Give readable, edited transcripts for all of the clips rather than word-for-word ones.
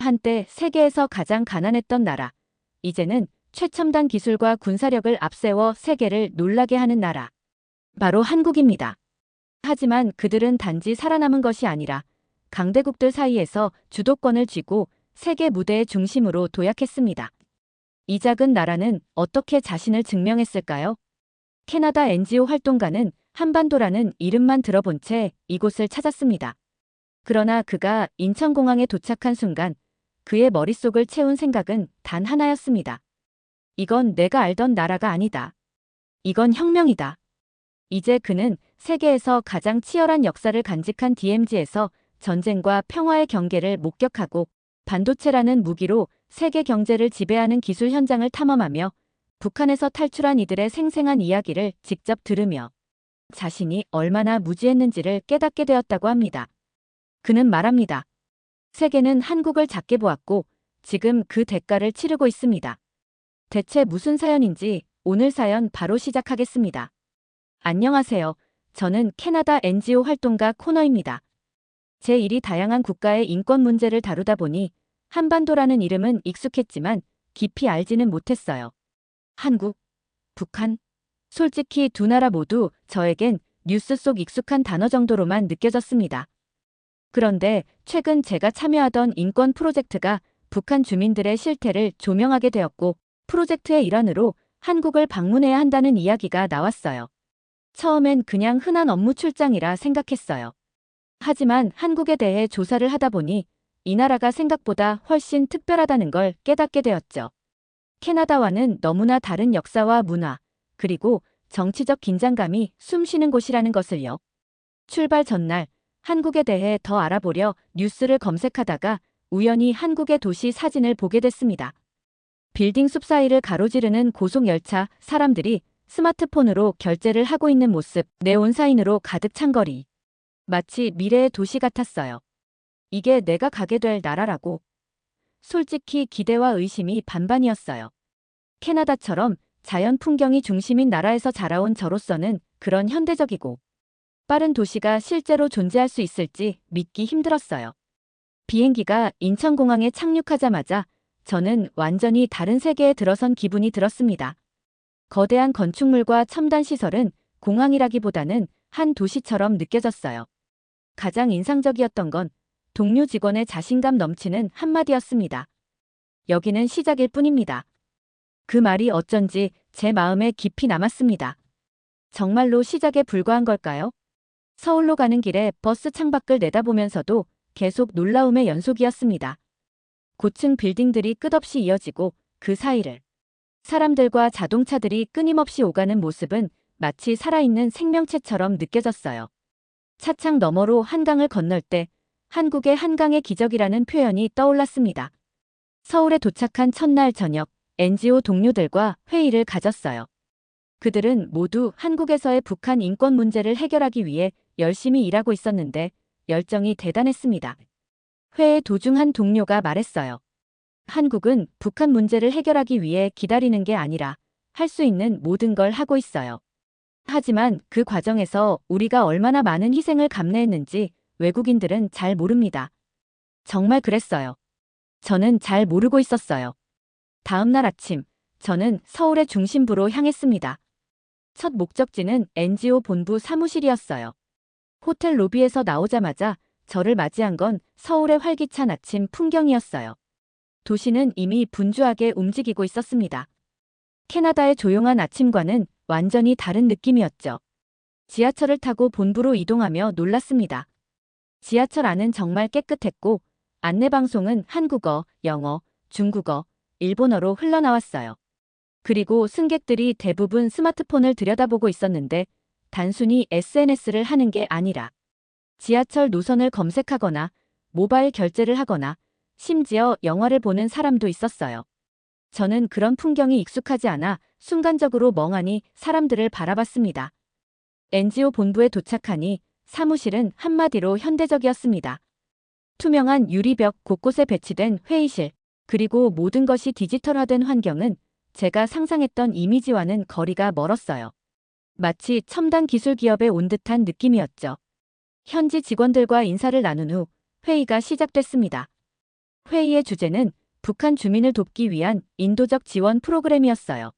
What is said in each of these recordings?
한때 세계에서 가장 가난했던 나라. 이제는 최첨단 기술과 군사력을 앞세워 세계를 놀라게 하는 나라. 바로 한국입니다. 하지만 그들은 단지 살아남은 것이 아니라 강대국들 사이에서 주도권을 쥐고 세계 무대의 중심으로 도약했습니다. 이 작은 나라는 어떻게 자신을 증명했을까요? 캐나다 NGO 활동가는 한반도라는 이름만 들어본 채 이곳을 찾았습니다. 그러나 그가 인천공항에 도착한 순간 그의 머릿속을 채운 생각은 단 하나였습니다. 이건 내가 알던 나라가 아니다. 이건 혁명이다. 이제 그는 세계에서 가장 치열한 역사를 간직한 DMZ에서 전쟁과 평화의 경계를 목격하고 반도체라는 무기로 세계 경제를 지배하는 기술 현장을 탐험하며 북한에서 탈출한 이들의 생생한 이야기를 직접 들으며 자신이 얼마나 무지했는지를 깨닫게 되었다고 합니다. 그는 말합니다. 세계는 한국을 작게 보았고 지금 그 대가를 치르고 있습니다. 대체 무슨 사연인지 오늘 사연 바로 시작하겠습니다. 안녕하세요. 저는 캐나다 NGO 활동가 코너입니다. 제 일이 다양한 국가의 인권 문제를 다루다 보니 한반도라는 이름은 익숙했지만 깊이 알지는 못했어요. 한국, 북한. 솔직히 두 나라 모두 저에겐 뉴스 속 익숙한 단어 정도로만 느껴졌습니다. 그런데 최근 제가 참여하던 인권 프로젝트가 북한 주민들의 실태를 조명하게 되었고 프로젝트의 일환으로 한국을 방문해야 한다는 이야기가 나왔어요. 처음엔 그냥 흔한 업무 출장이라 생각했어요. 하지만 한국에 대해 조사를 하다 보니 이 나라가 생각보다 훨씬 특별하다는 걸 깨닫게 되었죠. 캐나다와는 너무나 다른 역사와 문화, 그리고 정치적 긴장감이 숨쉬는 곳이라는 것을요. 출발 전날 한국에 대해 더 알아보려 뉴스를 검색하다가 우연히 한국의 도시 사진을 보게 됐습니다. 빌딩 숲 사이를 가로지르는 고속열차, 사람들이 스마트폰으로 결제를 하고 있는 모습, 네온 사인으로 가득 찬 거리. 마치 미래의 도시 같았어요. 이게 내가 가게 될 나라라고. 솔직히 기대와 의심이 반반이었어요. 캐나다처럼 자연 풍경이 중심인 나라에서 자라온 저로서는 그런 현대적이고 빠른 도시가 실제로 존재할 수 있을지 믿기 힘들었어요. 비행기가 인천공항에 착륙하자마자 저는 완전히 다른 세계에 들어선 기분이 들었습니다. 거대한 건축물과 첨단 시설은 공항이라기보다는 한 도시처럼 느껴졌어요. 가장 인상적이었던 건 동료 직원의 자신감 넘치는 한마디였습니다. 여기는 시작일 뿐입니다. 그 말이 어쩐지 제 마음에 깊이 남았습니다. 정말로 시작에 불과한 걸까요? 서울로 가는 길에 버스 창밖을 내다보면서도 계속 놀라움의 연속이었습니다. 고층 빌딩들이 끝없이 이어지고 그 사이를 사람들과 자동차들이 끊임없이 오가는 모습은 마치 살아있는 생명체처럼 느껴졌어요. 차창 너머로 한강을 건널 때 한국의 한강의 기적이라는 표현이 떠올랐습니다. 서울에 도착한 첫날 저녁, NGO 동료들과 회의를 가졌어요. 그들은 모두 한국에서의 북한 인권 문제를 해결하기 위해 열심히 일하고 있었는데 열정이 대단했습니다. 회의 도중 한 동료가 말했어요. 한국은 북한 문제를 해결하기 위해 기다리는 게 아니라 할 수 있는 모든 걸 하고 있어요. 하지만 그 과정에서 우리가 얼마나 많은 희생을 감내했는지 외국인들은 잘 모릅니다. 정말 그랬어요. 저는 잘 모르고 있었어요. 다음 날 아침, 저는 서울의 중심부로 향했습니다. 첫 목적지는 NGO 본부 사무실이었어요. 호텔 로비에서 나오자마자 저를 맞이한 건 서울의 활기찬 아침 풍경이었어요. 도시는 이미 분주하게 움직이고 있었습니다. 캐나다의 조용한 아침과는 완전히 다른 느낌이었죠. 지하철을 타고 본부로 이동하며 놀랐습니다. 지하철 안은 정말 깨끗했고 안내방송은 한국어, 영어, 중국어, 일본어로 흘러나왔어요. 그리고 승객들이 대부분 스마트폰을 들여다보고 있었는데 단순히 SNS를 하는 게 아니라 지하철 노선을 검색하거나 모바일 결제를 하거나 심지어 영화를 보는 사람도 있었어요. 저는 그런 풍경이 익숙하지 않아 순간적으로 멍하니 사람들을 바라봤습니다. NGO 본부에 도착하니 사무실은 한마디로 현대적이었습니다. 투명한 유리벽 곳곳에 배치된 회의실, 그리고 모든 것이 디지털화된 환경은 제가 상상했던 이미지와는 거리가 멀었어요. 마치 첨단 기술 기업에 온 듯한 느낌이었죠. 현지 직원들과 인사를 나눈 후 회의가 시작됐습니다. 회의의 주제는 북한 주민을 돕기 위한 인도적 지원 프로그램이었어요.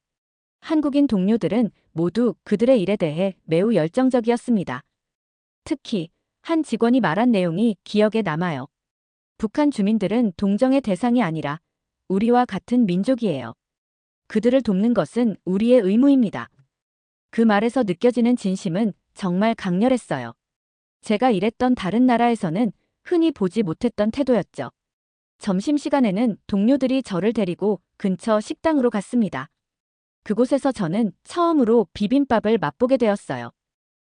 한국인 동료들은 모두 그들의 일에 대해 매우 열정적이었습니다. 특히 한 직원이 말한 내용이 기억에 남아요. 북한 주민들은 동정의 대상이 아니라 우리와 같은 민족이에요. 그들을 돕는 것은 우리의 의무입니다. 그 말에서 느껴지는 진심은 정말 강렬했어요. 제가 일했던 다른 나라에서는 흔히 보지 못했던 태도였죠. 점심시간에는 동료들이 저를 데리고 근처 식당으로 갔습니다. 그곳에서 저는 처음으로 비빔밥을 맛보게 되었어요.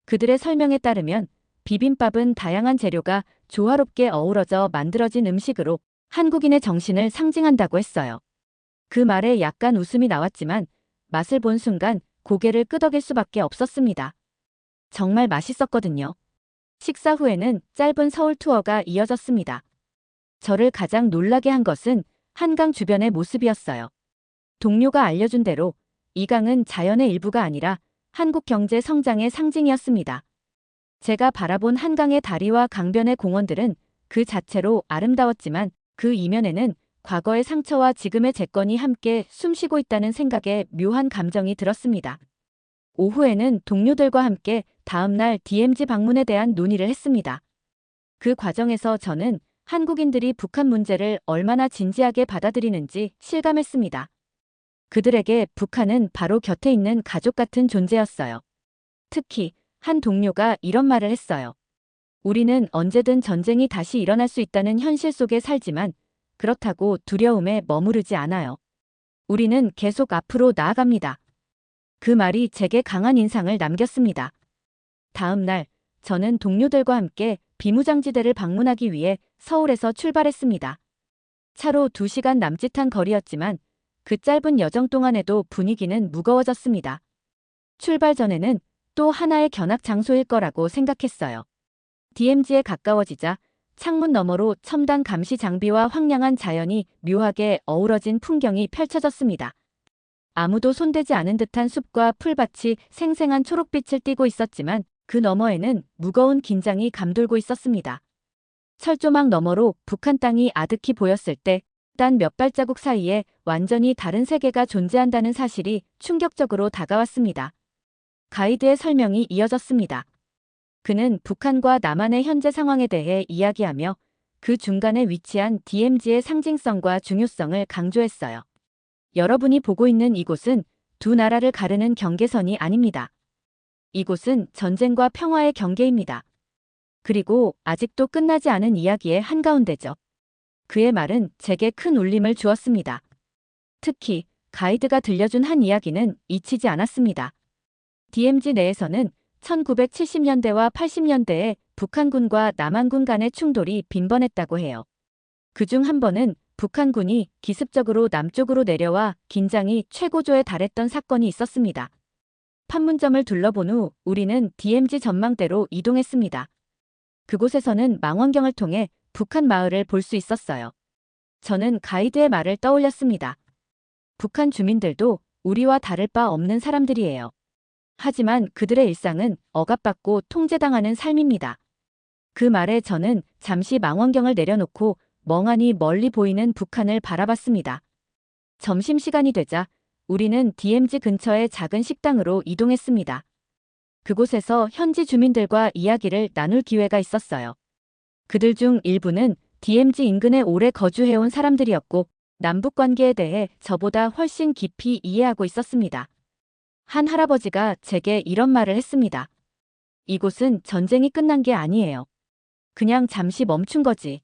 그들의 설명에 따르면 비빔밥은 다양한 재료가 조화롭게 어우러져 만들어진 음식으로 한국인의 정신을 상징한다고 했어요. 그 말에 약간 웃음이 나왔지만 맛을 본 순간 고개를 끄덕일 수밖에 없었습니다. 정말 맛있었거든요. 식사 후에는 짧은 서울 투어가 이어졌습니다. 저를 가장 놀라게 한 것은 한강 주변의 모습이었어요. 동료가 알려준 대로 이 강은 자연의 일부가 아니라 한국 경제 성장의 상징이었습니다. 제가 바라본 한강의 다리와 강변의 공원들은 그 자체로 아름다웠지만 그 이면에는 과거의 상처와 지금의 재건이 함께 숨쉬고 있다는 생각에 묘한 감정이 들었습니다. 오후에는 동료들과 함께 다음날 DMZ 방문에 대한 논의를 했습니다. 그 과정에서 저는 한국인들이 북한 문제를 얼마나 진지하게 받아들이는지 실감했습니다. 그들에게 북한은 바로 곁에 있는 가족 같은 존재였어요. 특히 한 동료가 이런 말을 했어요. 우리는 언제든 전쟁이 다시 일어날 수 있다는 현실 속에 살지만 그렇다고 두려움에 머무르지 않아요. 우리는 계속 앞으로 나아갑니다. 그 말이 제게 강한 인상을 남겼습니다. 다음 날 저는 동료들과 함께 비무장지대를 방문하기 위해 서울에서 출발했습니다. 차로 2시간 남짓한 거리였지만 그 짧은 여정 동안에도 분위기는 무거워졌습니다. 출발 전에는 또 하나의 견학 장소일 거라고 생각했어요. DMZ에 가까워지자 창문 너머로 첨단 감시 장비와 황량한 자연이 묘하게 어우러진 풍경이 펼쳐졌습니다. 아무도 손대지 않은 듯한 숲과 풀밭이 생생한 초록빛을 띠고 있었지만 그 너머에는 무거운 긴장이 감돌고 있었습니다. 철조망 너머로 북한 땅이 아득히 보였을 때 단 몇 발자국 사이에 완전히 다른 세계가 존재한다는 사실이 충격적으로 다가왔습니다. 가이드의 설명이 이어졌습니다. 그는 북한과 남한의 현재 상황에 대해 이야기하며 그 중간에 위치한 DMZ의 상징성과 중요성을 강조했어요. 여러분이 보고 있는 이곳은 두 나라를 가르는 경계선이 아닙니다. 이곳은 전쟁과 평화의 경계입니다. 그리고 아직도 끝나지 않은 이야기의 한가운데죠. 그의 말은 제게 큰 울림을 주었습니다. 특히 가이드가 들려준 한 이야기는 잊히지 않았습니다. DMZ 내에서는 1970년대와 80년대에 북한군과 남한군 간의 충돌이 빈번했다고 해요. 그중 한 번은 북한군이 기습적으로 남쪽으로 내려와 긴장이 최고조에 달했던 사건이 있었습니다. 판문점을 둘러본 후 우리는 DMZ 전망대로 이동했습니다. 그곳에서는 망원경을 통해 북한 마을을 볼 수 있었어요. 저는 가이드의 말을 떠올렸습니다. 북한 주민들도 우리와 다를 바 없는 사람들이에요. 하지만 그들의 일상은 억압받고 통제당하는 삶입니다. 그 말에 저는 잠시 망원경을 내려놓고 멍하니 멀리 보이는 북한을 바라봤습니다. 점심시간이 되자 우리는 DMZ 근처의 작은 식당으로 이동했습니다. 그곳에서 현지 주민들과 이야기를 나눌 기회가 있었어요. 그들 중 일부는 DMZ 인근에 오래 거주해온 사람들이었고 남북 관계에 대해 저보다 훨씬 깊이 이해하고 있었습니다. 한 할아버지가 제게 이런 말을 했습니다. 이곳은 전쟁이 끝난 게 아니에요. 그냥 잠시 멈춘 거지.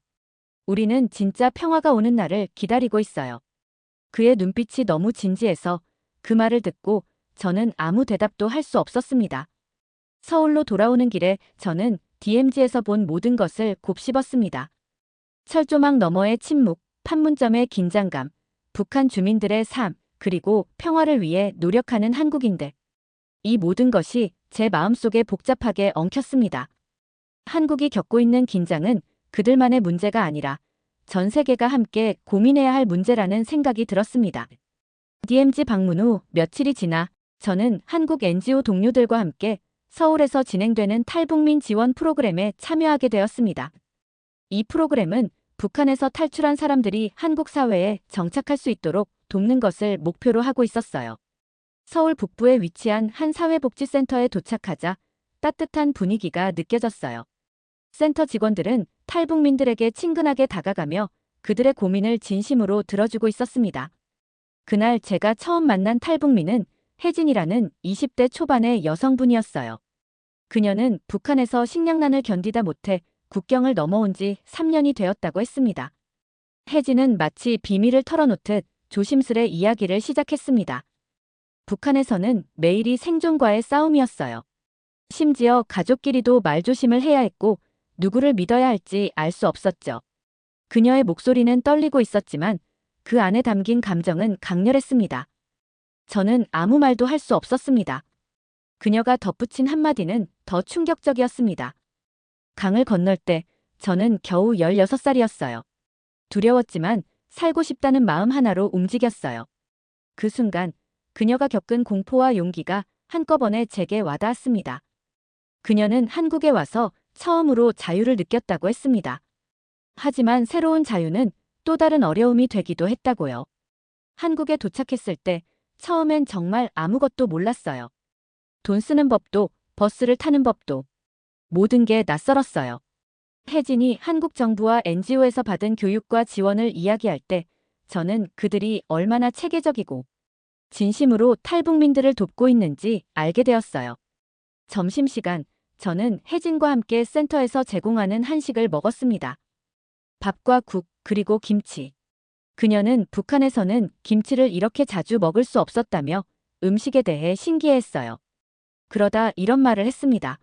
우리는 진짜 평화가 오는 날을 기다리고 있어요. 그의 눈빛이 너무 진지해서 그 말을 듣고 저는 아무 대답도 할 수 없었습니다. 서울로 돌아오는 길에 저는 DMZ에서 본 모든 것을 곱씹었습니다. 철조망 너머의 침묵, 판문점의 긴장감, 북한 주민들의 삶, 그리고 평화를 위해 노력하는 한국인들. 이 모든 것이 제 마음속에 복잡하게 엉켰습니다. 한국이 겪고 있는 긴장은 그들만의 문제가 아니라 전 세계가 함께 고민해야 할 문제라는 생각이 들었습니다. DMZ 방문 후 며칠이 지나 저는 한국 NGO 동료들과 함께 서울에서 진행되는 탈북민 지원 프로그램에 참여하게 되었습니다. 이 프로그램은 북한에서 탈출한 사람들이 한국 사회에 정착할 수 있도록 돕는 것을 목표로 하고 있었어요. 서울 북부에 위치한 한 사회복지센터에 도착하자 따뜻한 분위기가 느껴졌어요. 센터 직원들은 탈북민들에게 친근하게 다가가며 그들의 고민을 진심으로 들어주고 있었습니다. 그날 제가 처음 만난 탈북민은 혜진이라는 20대 초반의 여성분이었어요. 그녀는 북한에서 식량난을 견디다 못해 국경을 넘어온 지 3년이 되었다고 했습니다. 혜진은 마치 비밀을 털어놓듯 조심스레 이야기를 시작했습니다. 북한에서는 매일이 생존과의 싸움이었어요. 심지어 가족끼리도 말조심을 해야 했고 누구를 믿어야 할지 알 수 없었죠. 그녀의 목소리는 떨리고 있었지만 그 안에 담긴 감정은 강렬했습니다. 저는 아무 말도 할 수 없었습니다. 그녀가 덧붙인 한마디는 더 충격적이었습니다. 강을 건널 때 저는 겨우 16살이었어요. 두려웠지만 살고 싶다는 마음 하나로 움직였어요. 그 순간 그녀가 겪은 공포와 용기가 한꺼번에 제게 와닿았습니다. 그녀는 한국에 와서 처음으로 자유를 느꼈다고 했습니다. 하지만 새로운 자유는 또 다른 어려움이 되기도 했다고요. 한국에 도착했을 때 처음엔 정말 아무것도 몰랐어요. 돈 쓰는 법도, 버스를 타는 법도, 모든 게 낯설었어요. 혜진이 한국 정부와 NGO에서 받은 교육과 지원을 이야기할 때 저는 그들이 얼마나 체계적이고 진심으로 탈북민들을 돕고 있는지 알게 되었어요. 점심시간, 저는 혜진과 함께 센터에서 제공하는 한식을 먹었습니다. 밥과 국, 그리고 김치. 그녀는 북한에서는 김치를 이렇게 자주 먹을 수 없었다며 음식에 대해 신기해했어요. 그러다 이런 말을 했습니다.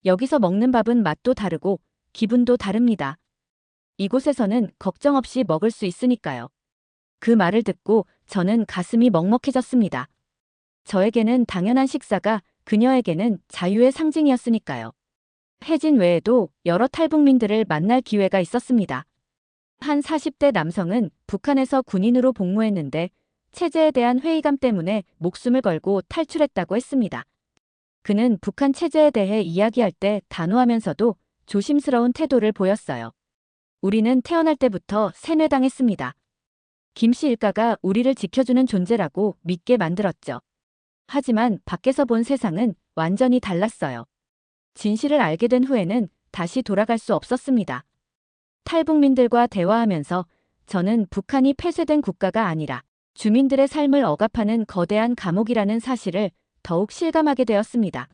여기서 먹는 밥은 맛도 다르고 기분도 다릅니다. 이곳에서는 걱정 없이 먹을 수 있으니까요. 그 말을 듣고 저는 가슴이 먹먹해졌습니다. 저에게는 당연한 식사가 그녀에게는 자유의 상징이었으니까요. 혜진 외에도 여러 탈북민들을 만날 기회가 있었습니다. 한 40대 남성은 북한에서 군인으로 복무했는데 체제에 대한 회의감 때문에 목숨을 걸고 탈출했다고 했습니다. 그는 북한 체제에 대해 이야기할 때 단호하면서도 조심스러운 태도를 보였어요. 우리는 태어날 때부터 세뇌당했습니다. 김 씨 일가가 우리를 지켜주는 존재라고 믿게 만들었죠. 하지만 밖에서 본 세상은 완전히 달랐어요. 진실을 알게 된 후에는 다시 돌아갈 수 없었습니다. 탈북민들과 대화하면서 저는 북한이 폐쇄된 국가가 아니라 주민들의 삶을 억압하는 거대한 감옥이라는 사실을 더욱 실감하게 되었습니다.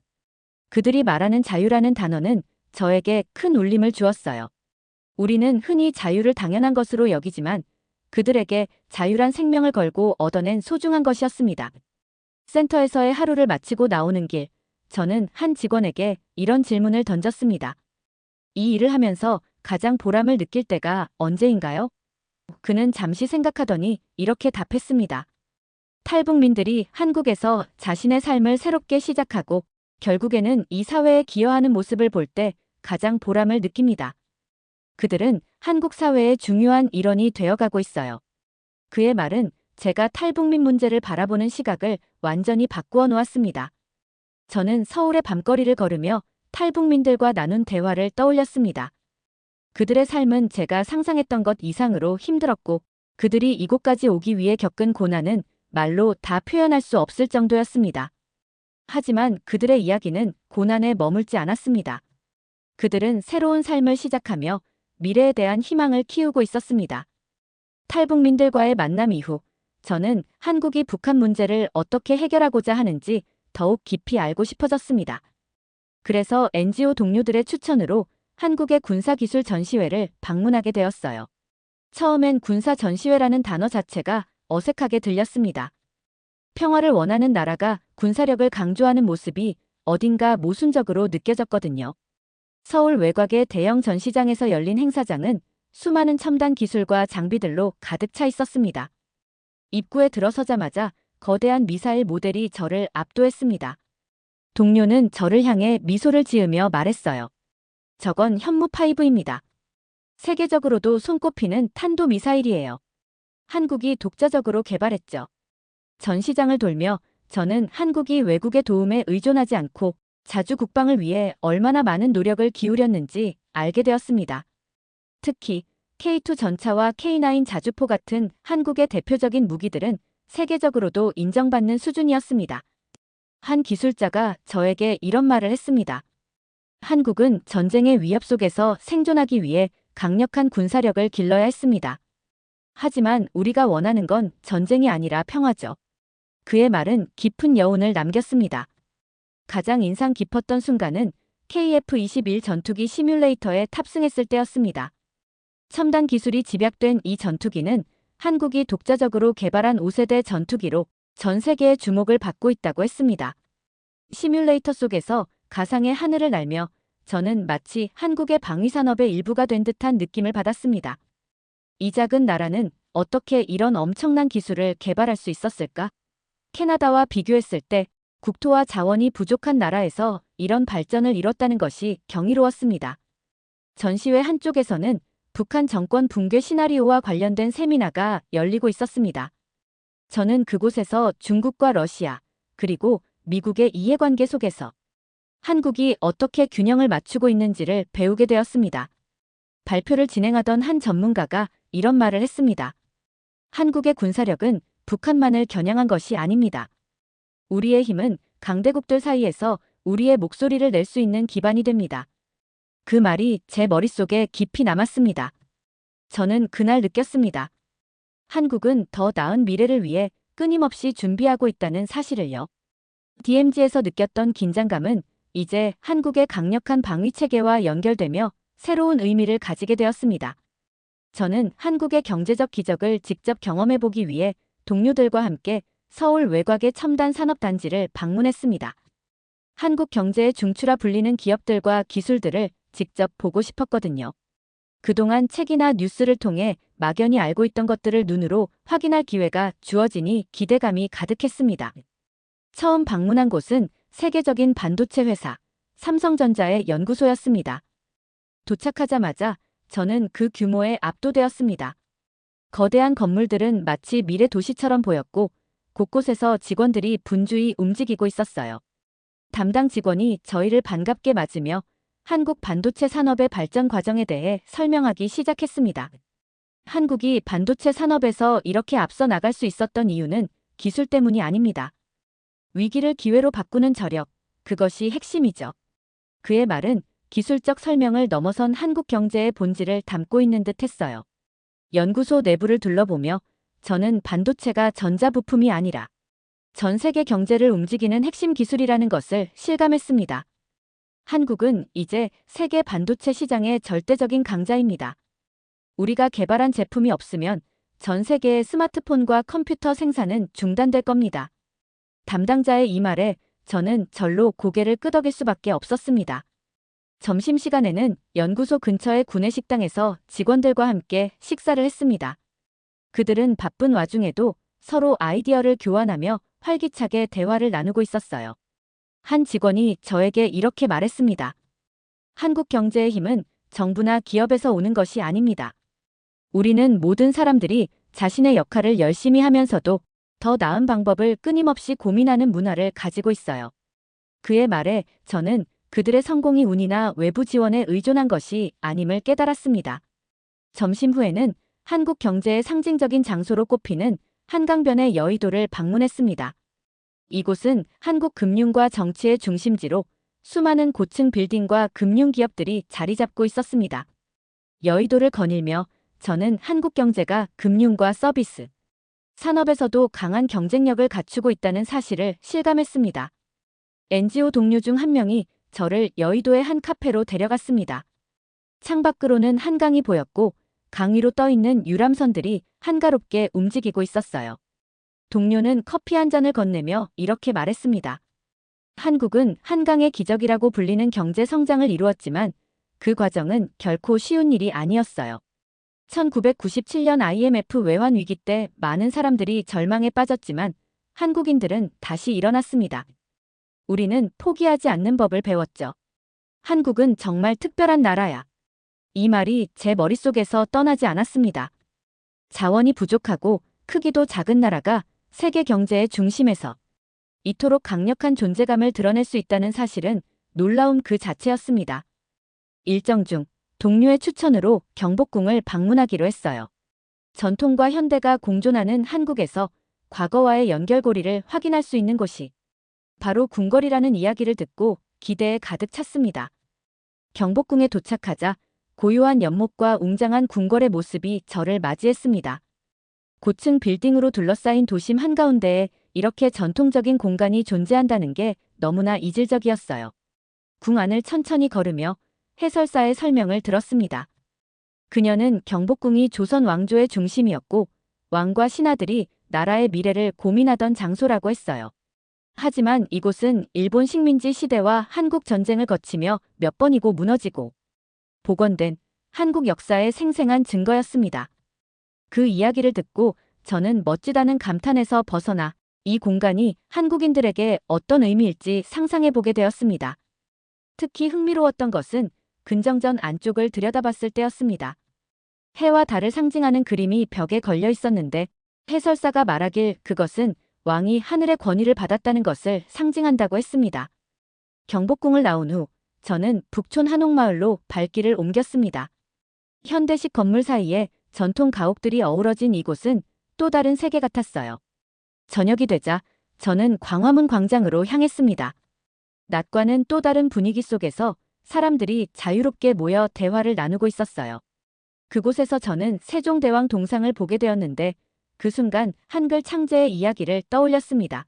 그들이 말하는 자유라는 단어는 저에게 큰 울림을 주었어요. 우리는 흔히 자유를 당연한 것으로 여기지만 그들에게 자유란 생명을 걸고 얻어낸 소중한 것이었습니다. 센터에서의 하루를 마치고 나오는 길, 저는 한 직원에게 이런 질문을 던졌습니다. 이 일을 하면서 가장 보람을 느낄 때가 언제인가요? 그는 잠시 생각하더니 이렇게 답했습니다. 탈북민들이 한국에서 자신의 삶을 새롭게 시작하고 결국에는 이 사회에 기여하는 모습을 볼 때 가장 보람을 느낍니다. 그들은 한국 사회의 중요한 일원이 되어가고 있어요. 그의 말은 제가 탈북민 문제를 바라보는 시각을 완전히 바꾸어 놓았습니다. 저는 서울의 밤거리를 걸으며 탈북민들과 나눈 대화를 떠올렸습니다. 그들의 삶은 제가 상상했던 것 이상으로 힘들었고 그들이 이곳까지 오기 위해 겪은 고난은 말로 다 표현할 수 없을 정도였습니다. 하지만 그들의 이야기는 고난에 머물지 않았습니다. 그들은 새로운 삶을 시작하며 미래에 대한 희망을 키우고 있었습니다. 탈북민들과의 만남 이후 저는 한국이 북한 문제를 어떻게 해결하고자 하는지 더욱 깊이 알고 싶어졌습니다. 그래서 NGO 동료들의 추천으로 한국의 군사기술 전시회를 방문하게 되었어요. 처음엔 군사 전시회라는 단어 자체가 어색하게 들렸습니다. 평화를 원하는 나라가 군사력을 강조하는 모습이 어딘가 모순적으로 느껴졌거든요. 서울 외곽의 대형 전시장에서 열린 행사장은 수많은 첨단 기술과 장비들로 가득 차 있었습니다. 입구에 들어서자마자 거대한 미사일 모델이 저를 압도했습니다. 동료는 저를 향해 미소를 지으며 말했어요. 저건 현무5입니다. 세계적으로도 손꼽히는 탄도미사일이에요. 한국이 독자적으로 개발했죠. 전시장을 돌며 저는 한국이 외국의 도움에 의존하지 않고 자주 국방을 위해 얼마나 많은 노력을 기울였는지 알게 되었습니다. 특히 K2 전차와 K9 자주포 같은 한국의 대표적인 무기들은 세계적으로도 인정받는 수준이었습니다. 한 기술자가 저에게 이런 말을 했습니다. 한국은 전쟁의 위협 속에서 생존하기 위해 강력한 군사력을 길러야 했습니다. 하지만 우리가 원하는 건 전쟁이 아니라 평화죠. 그의 말은 깊은 여운을 남겼습니다. 가장 인상 깊었던 순간은 KF-21 전투기 시뮬레이터에 탑승했을 때였습니다. 첨단 기술이 집약된 이 전투기는 한국이 독자적으로 개발한 5세대 전투기로 전 세계의 주목을 받고 있다고 했습니다. 시뮬레이터 속에서 가상의 하늘을 날며 저는 마치 한국의 방위산업의 일부가 된 듯한 느낌을 받았습니다. 이 작은 나라는 어떻게 이런 엄청난 기술을 개발할 수 있었을까? 캐나다와 비교했을 때 국토와 자원이 부족한 나라에서 이런 발전을 이뤘다는 것이 경이로웠습니다. 전시회 한쪽에서는 북한 정권 붕괴 시나리오와 관련된 세미나가 열리고 있었습니다. 저는 그곳에서 중국과 러시아, 그리고 미국의 이해관계 속에서 한국이 어떻게 균형을 맞추고 있는지를 배우게 되었습니다. 발표를 진행하던 한 전문가가 이런 말을 했습니다. 한국의 군사력은 북한만을 겨냥한 것이 아닙니다. 우리의 힘은 강대국들 사이에서 우리의 목소리를 낼 수 있는 기반이 됩니다. 그 말이 제 머릿속에 깊이 남았습니다. 저는 그날 느꼈습니다. 한국은 더 나은 미래를 위해 끊임없이 준비하고 있다는 사실을요. DMZ에서 느꼈던 긴장감은 이제 한국의 강력한 방위체계와 연결되며 새로운 의미를 가지게 되었습니다. 저는 한국의 경제적 기적을 직접 경험해보기 위해 동료들과 함께 서울 외곽의 첨단 산업단지를 방문했습니다. 한국 경제의 중추라 불리는 기업들과 기술들을 직접 보고 싶었거든요. 그동안 책이나 뉴스를 통해 막연히 알고 있던 것들을 눈으로 확인할 기회가 주어지니 기대감이 가득했습니다. 처음 방문한 곳은 세계적인 반도체 회사, 삼성전자의 연구소였습니다. 도착하자마자 저는 그 규모에 압도되었습니다. 거대한 건물들은 마치 미래 도시처럼 보였고 곳곳에서 직원들이 분주히 움직이고 있었어요. 담당 직원이 저희를 반갑게 맞으며 한국 반도체 산업의 발전 과정에 대해 설명하기 시작했습니다. 한국이 반도체 산업에서 이렇게 앞서 나갈 수 있었던 이유는 기술 때문이 아닙니다. 위기를 기회로 바꾸는 저력, 그것이 핵심이죠. 그의 말은 기술적 설명을 넘어선 한국 경제의 본질을 담고 있는 듯 했어요. 연구소 내부를 둘러보며 저는 반도체가 전자부품이 아니라 전 세계 경제를 움직이는 핵심 기술이라는 것을 실감했습니다. 한국은 이제 세계 반도체 시장의 절대적인 강자입니다. 우리가 개발한 제품이 없으면 전 세계의 스마트폰과 컴퓨터 생산은 중단될 겁니다. 담당자의 이 말에 저는 절로 고개를 끄덕일 수밖에 없었습니다. 점심시간에는 연구소 근처의 구내식당에서 직원들과 함께 식사를 했습니다. 그들은 바쁜 와중에도 서로 아이디어를 교환하며 활기차게 대화를 나누고 있었어요. 한 직원이 저에게 이렇게 말했습니다. 한국 경제의 힘은 정부나 기업에서 오는 것이 아닙니다. 우리는 모든 사람들이 자신의 역할을 열심히 하면서도 더 나은 방법을 끊임없이 고민하는 문화를 가지고 있어요. 그의 말에 저는 그들의 성공이 운이나 외부 지원에 의존한 것이 아님을 깨달았습니다. 점심 후에는 한국 경제의 상징적인 장소로 꼽히는 한강변의 여의도를 방문했습니다. 이곳은 한국 금융과 정치의 중심지로 수많은 고층 빌딩과 금융기업들이 자리 잡고 있었습니다. 여의도를 거닐며 저는 한국 경제가 금융과 서비스, 산업에서도 강한 경쟁력을 갖추고 있다는 사실을 실감했습니다. NGO 동료 중 한 명이 저를 여의도의 한 카페로 데려갔습니다. 창밖으로는 한강이 보였고 강 위로 떠있는 유람선들이 한가롭게 움직이고 있었어요. 동료는 커피 한 잔을 건네며 이렇게 말했습니다. 한국은 한강의 기적이라고 불리는 경제 성장을 이루었지만 그 과정은 결코 쉬운 일이 아니었어요. 1997년 IMF 외환 위기 때 많은 사람들이 절망에 빠졌지만 한국인들은 다시 일어났습니다. 우리는 포기하지 않는 법을 배웠죠. 한국은 정말 특별한 나라야. 이 말이 제 머릿속에서 떠나지 않았습니다. 자원이 부족하고 크기도 작은 나라가 세계 경제의 중심에서 이토록 강력한 존재감을 드러낼 수 있다는 사실은 놀라움 그 자체였습니다. 일정 중 동료의 추천으로 경복궁을 방문하기로 했어요. 전통과 현대가 공존하는 한국에서 과거와의 연결고리를 확인할 수 있는 곳이 바로 궁궐이라는 이야기를 듣고 기대에 가득 찼습니다. 경복궁에 도착하자 고요한 연못과 웅장한 궁궐의 모습이 저를 맞이했습니다. 고층 빌딩으로 둘러싸인 도심 한가운데에 이렇게 전통적인 공간이 존재한다는 게 너무나 이질적이었어요. 궁 안을 천천히 걸으며 해설사의 설명을 들었습니다. 그녀는 경복궁이 조선 왕조의 중심이었고 왕과 신하들이 나라의 미래를 고민하던 장소라고 했어요. 하지만 이곳은 일본 식민지 시대와 한국 전쟁을 거치며 몇 번이고 무너지고 복원된 한국 역사의 생생한 증거였습니다. 그 이야기를 듣고 저는 멋지다는 감탄에서 벗어나 이 공간이 한국인들에게 어떤 의미일지 상상해보게 되었습니다. 특히 흥미로웠던 것은 근정전 안쪽을 들여다봤을 때였습니다. 해와 달을 상징하는 그림이 벽에 걸려 있었는데 해설사가 말하길 그것은 왕이 하늘의 권위를 받았다는 것을 상징한다고 했습니다. 경복궁을 나온 후 저는 북촌 한옥마을로 발길을 옮겼습니다. 현대식 건물 사이에 전통 가옥들이 어우러진 이곳은 또 다른 세계 같았어요. 저녁이 되자 저는 광화문 광장으로 향했습니다. 낮과는 또 다른 분위기 속에서 사람들이 자유롭게 모여 대화를 나누고 있었어요. 그곳에서 저는 세종대왕 동상을 보게 되었는데 그 순간 한글 창제의 이야기를 떠올렸습니다.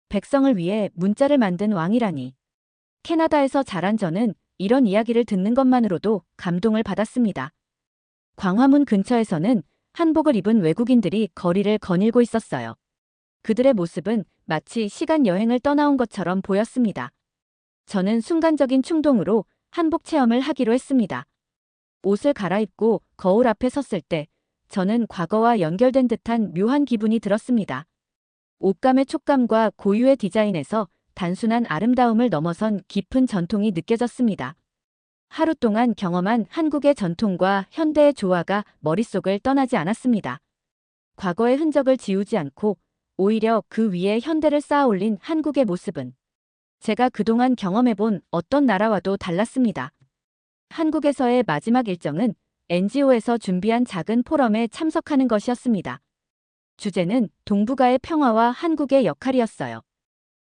백성을 위해 문자를 만든 왕이라니. 캐나다에서 자란 저는 이런 이야기를 듣는 것만으로도 감동을 받았습니다. 광화문 근처에서는 한복을 입은 외국인들이 거리를 거닐고 있었어요. 그들의 모습은 마치 시간 여행을 떠나온 것처럼 보였습니다. 저는 순간적인 충동으로 한복 체험을 하기로 했습니다. 옷을 갈아입고 거울 앞에 섰을 때 저는 과거와 연결된 듯한 묘한 기분이 들었습니다. 옷감의 촉감과 고유의 디자인에서 단순한 아름다움을 넘어선 깊은 전통이 느껴졌습니다. 하루 동안 경험한 한국의 전통과 현대의 조화가 머릿속을 떠나지 않았습니다. 과거의 흔적을 지우지 않고 오히려 그 위에 현대를 쌓아 올린 한국의 모습은 제가 그동안 경험해본 어떤 나라와도 달랐습니다. 한국에서의 마지막 일정은 NGO에서 준비한 작은 포럼에 참석하는 것이었습니다. 주제는 동북아의 평화와 한국의 역할이었어요.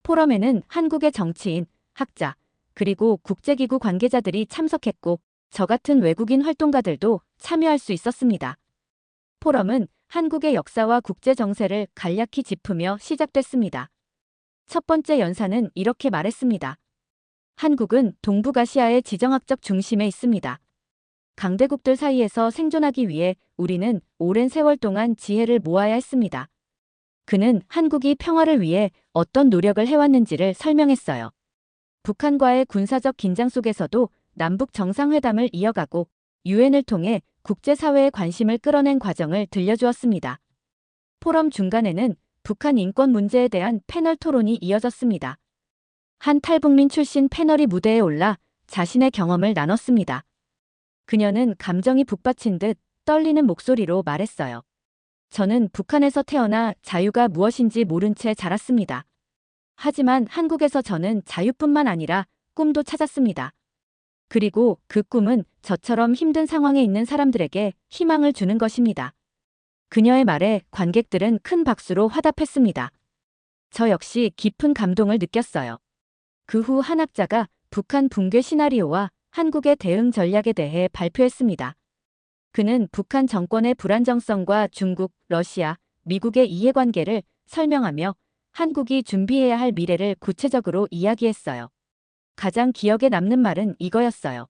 포럼에는 한국의 정치인, 학자, 그리고 국제기구 관계자들이 참석했고 저 같은 외국인 활동가들도 참여할 수 있었습니다. 포럼은 한국의 역사와 국제 정세를 간략히 짚으며 시작됐습니다. 첫 번째 연사는 이렇게 말했습니다. 한국은 동북아시아의 지정학적 중심에 있습니다. 강대국들 사이에서 생존하기 위해 우리는 오랜 세월 동안 지혜를 모아야 했습니다. 그는 한국이 평화를 위해 어떤 노력을 해왔는지를 설명했어요. 북한과의 군사적 긴장 속에서도 남북 정상회담을 이어가고 유엔을 통해 국제사회의 관심을 끌어낸 과정을 들려주었습니다. 포럼 중간에는 북한 인권 문제에 대한 패널 토론이 이어졌습니다. 한 탈북민 출신 패널이 무대에 올라 자신의 경험을 나눴습니다. 그녀는 감정이 북받친 듯 떨리는 목소리로 말했어요. 저는 북한에서 태어나 자유가 무엇인지 모른 채 자랐습니다. 하지만 한국에서 저는 자유뿐만 아니라 꿈도 찾았습니다. 그리고 그 꿈은 저처럼 힘든 상황에 있는 사람들에게 희망을 주는 것입니다. 그녀의 말에 관객들은 큰 박수로 화답했습니다. 저 역시 깊은 감동을 느꼈어요. 그 후 한 학자가 북한 붕괴 시나리오와 한국의 대응 전략에 대해 발표했습니다. 그는 북한 정권의 불안정성과 중국, 러시아, 미국의 이해관계를 설명하며 한국이 준비해야 할 미래를 구체적으로 이야기했어요. 가장 기억에 남는 말은 이거였어요.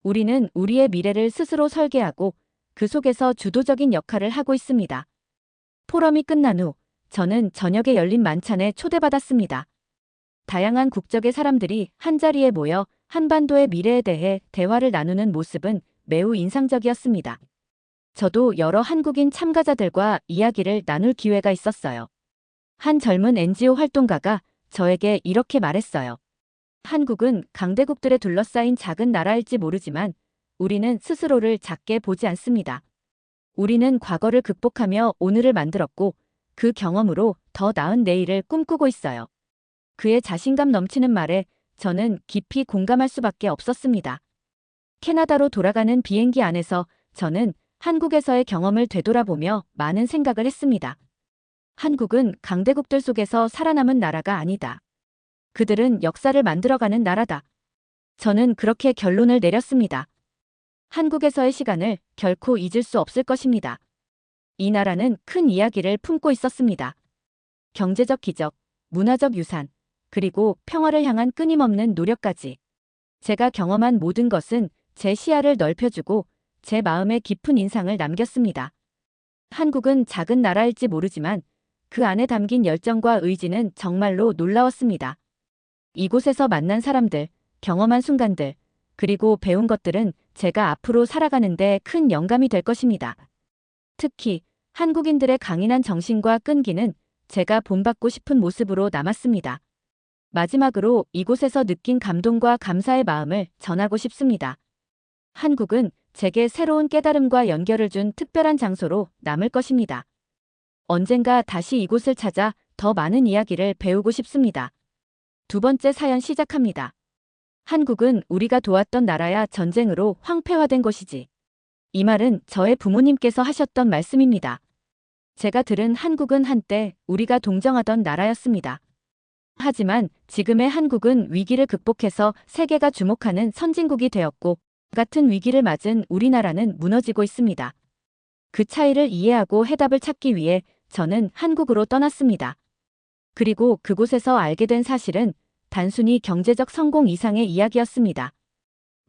우리는 우리의 미래를 스스로 설계하고 그 속에서 주도적인 역할을 하고 있습니다. 포럼이 끝난 후 저는 저녁에 열린 만찬에 초대받았습니다. 다양한 국적의 사람들이 한자리에 모여 한반도의 미래에 대해 대화를 나누는 모습은 매우 인상적이었습니다. 저도 여러 한국인 참가자들과 이야기를 나눌 기회가 있었어요. 한 젊은 NGO 활동가가 저에게 이렇게 말했어요. 한국은 강대국들에 둘러싸인 작은 나라일지 모르지만 우리는 스스로를 작게 보지 않습니다. 우리는 과거를 극복하며 오늘을 만들었고 그 경험으로 더 나은 내일을 꿈꾸고 있어요. 그의 자신감 넘치는 말에 저는 깊이 공감할 수밖에 없었습니다. 캐나다로 돌아가는 비행기 안에서 저는 한국에서의 경험을 되돌아보며 많은 생각을 했습니다. 한국은 강대국들 속에서 살아남은 나라가 아니다. 그들은 역사를 만들어가는 나라다. 저는 그렇게 결론을 내렸습니다. 한국에서의 시간을 결코 잊을 수 없을 것입니다. 이 나라는 큰 이야기를 품고 있었습니다. 경제적 기적, 문화적 유산, 그리고 평화를 향한 끊임없는 노력까지. 제가 경험한 모든 것은 제 시야를 넓혀주고 제 마음에 깊은 인상을 남겼습니다. 한국은 작은 나라일지 모르지만 그 안에 담긴 열정과 의지는 정말로 놀라웠습니다. 이곳에서 만난 사람들, 경험한 순간들, 그리고 배운 것들은 제가 앞으로 살아가는데 큰 영감이 될 것입니다. 특히 한국인들의 강인한 정신과 끈기는 제가 본받고 싶은 모습으로 남았습니다. 마지막으로 이곳에서 느낀 감동과 감사의 마음을 전하고 싶습니다. 한국은 제게 새로운 깨달음과 연결을 준 특별한 장소로 남을 것입니다. 언젠가 다시 이곳을 찾아 더 많은 이야기를 배우고 싶습니다. 두 번째 사연 시작합니다. 한국은 우리가 도왔던 나라야 전쟁으로 황폐화된 곳이지. 이 말은 저의 부모님께서 하셨던 말씀입니다. 제가 들은 한국은 한때 우리가 동정하던 나라였습니다. 하지만 지금의 한국은 위기를 극복해서 세계가 주목하는 선진국이 되었고 같은 위기를 맞은 우리나라는 무너지고 있습니다. 그 차이를 이해하고 해답을 찾기 위해 저는 한국으로 떠났습니다. 그리고 그곳에서 알게 된 사실은 단순히 경제적 성공 이상의 이야기였습니다.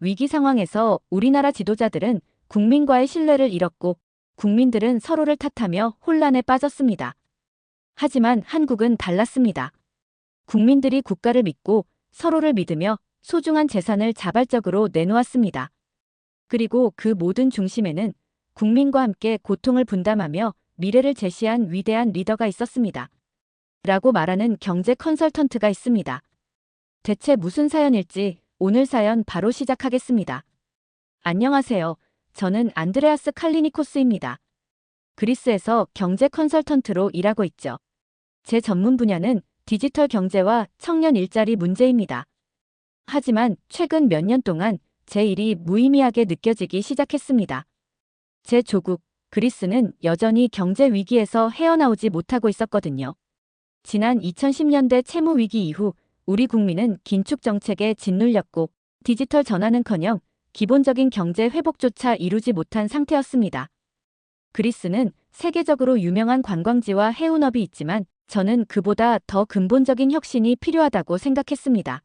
위기 상황에서 우리나라 지도자들은 국민과의 신뢰를 잃었고 국민들은 서로를 탓하며 혼란에 빠졌습니다. 하지만 한국은 달랐습니다. 국민들이 국가를 믿고 서로를 믿으며 소중한 재산을 자발적으로 내놓았습니다. 그리고 그 모든 중심에는 국민과 함께 고통을 분담하며 미래를 제시한 위대한 리더가 있었습니다. 라고 말하는 경제 컨설턴트가 있습니다. 대체 무슨 사연일지 오늘 사연 바로 시작하겠습니다. 안녕하세요. 저는 안드레아스 칼리니코스입니다. 그리스에서 경제 컨설턴트로 일하고 있죠. 제 전문 분야는 디지털 경제와 청년 일자리 문제입니다. 하지만 최근 몇 년 동안 제 일이 무의미하게 느껴지기 시작했습니다. 제 조국, 그리스는 여전히 경제 위기에서 헤어나오지 못하고 있었거든요. 지난 2010년대 채무 위기 이후 우리 국민은 긴축 정책에 짓눌렸고 디지털 전환은커녕 기본적인 경제 회복조차 이루지 못한 상태였습니다. 그리스는 세계적으로 유명한 관광지와 해운업이 있지만 저는 그보다 더 근본적인 혁신이 필요하다고 생각했습니다.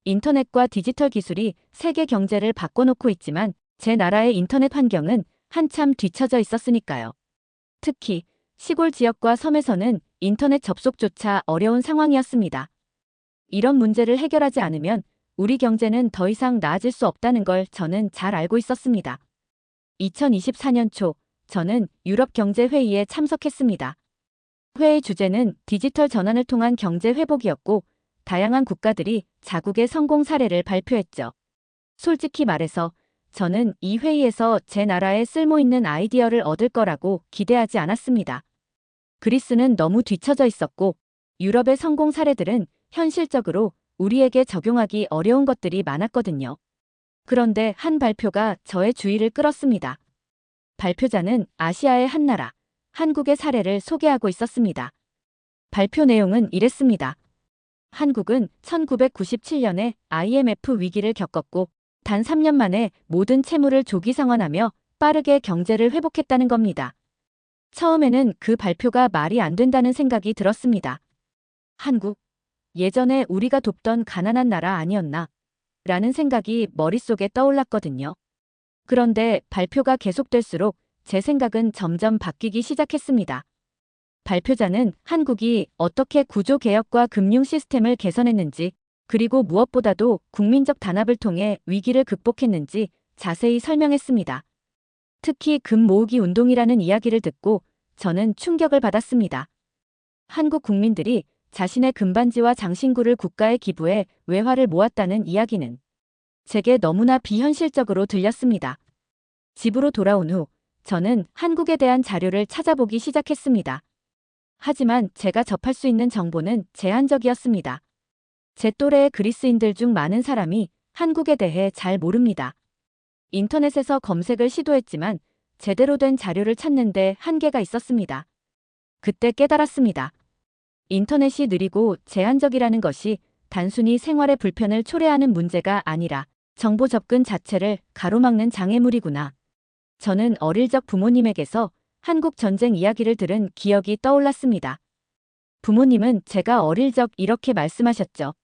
인터넷과 디지털 기술이 세계 경제를 바꿔놓고 있지만 제 나라의 인터넷 환경은 한참 뒤처져 있었으니까요. 특히 시골 지역과 섬에서는 인터넷 접속조차 어려운 상황이었습니다. 이런 문제를 해결하지 않으면 우리 경제는 더 이상 나아질 수 없다는 걸 저는 잘 알고 있었습니다. 2024년 초 저는 유럽 경제회의에 참석했습니다. 회의 주제는 디지털 전환을 통한 경제 회복이었고 다양한 국가들이 자국의 성공 사례를 발표했죠. 솔직히 말해서 저는 이 회의에서 제 나라에 쓸모있는 아이디어를 얻을 거라고 기대하지 않았습니다. 그리스는 너무 뒤처져 있었고 유럽의 성공 사례들은 현실적으로 우리에게 적용하기 어려운 것들이 많았거든요. 그런데 한 발표가 저의 주의를 끌었습니다. 발표자는 아시아의 한 나라, 한국의 사례를 소개하고 있었습니다. 발표 내용은 이랬습니다. 한국은 1997년에 IMF 위기를 겪었고 단 3년 만에 모든 채무를 조기 상환하며 빠르게 경제를 회복했다는 겁니다. 처음에는 그 발표가 말이 안 된다는 생각이 들었습니다. 한국, 예전에 우리가 돕던 가난한 나라 아니었나? 라는 생각이 머릿속에 떠올랐거든요. 그런데 발표가 계속될수록 제 생각은 점점 바뀌기 시작했습니다. 발표자는 한국이 어떻게 구조개혁과 금융 시스템을 개선했는지, 그리고 무엇보다도 국민적 단합을 통해 위기를 극복했는지 자세히 설명했습니다. 특히 금 모으기 운동이라는 이야기를 듣고 저는 충격을 받았습니다. 한국 국민들이 자신의 금반지와 장신구를 국가에 기부해 외화를 모았다는 이야기는 제게 너무나 비현실적으로 들렸습니다. 집으로 돌아온 후 저는 한국에 대한 자료를 찾아보기 시작했습니다. 하지만 제가 접할 수 있는 정보는 제한적이었습니다. 제 또래의 그리스인들 중 많은 사람이 한국에 대해 잘 모릅니다. 인터넷에서 검색을 시도했지만 제대로 된 자료를 찾는데 한계가 있었습니다. 그때 깨달았습니다. 인터넷이 느리고 제한적이라는 것이 단순히 생활의 불편을 초래하는 문제가 아니라 정보 접근 자체를 가로막는 장애물이구나. 저는 어릴 적 부모님에게서 한국 전쟁 이야기를 들은 기억이 떠올랐습니다. 부모님은 제가 어릴 적 이렇게 말씀하셨죠.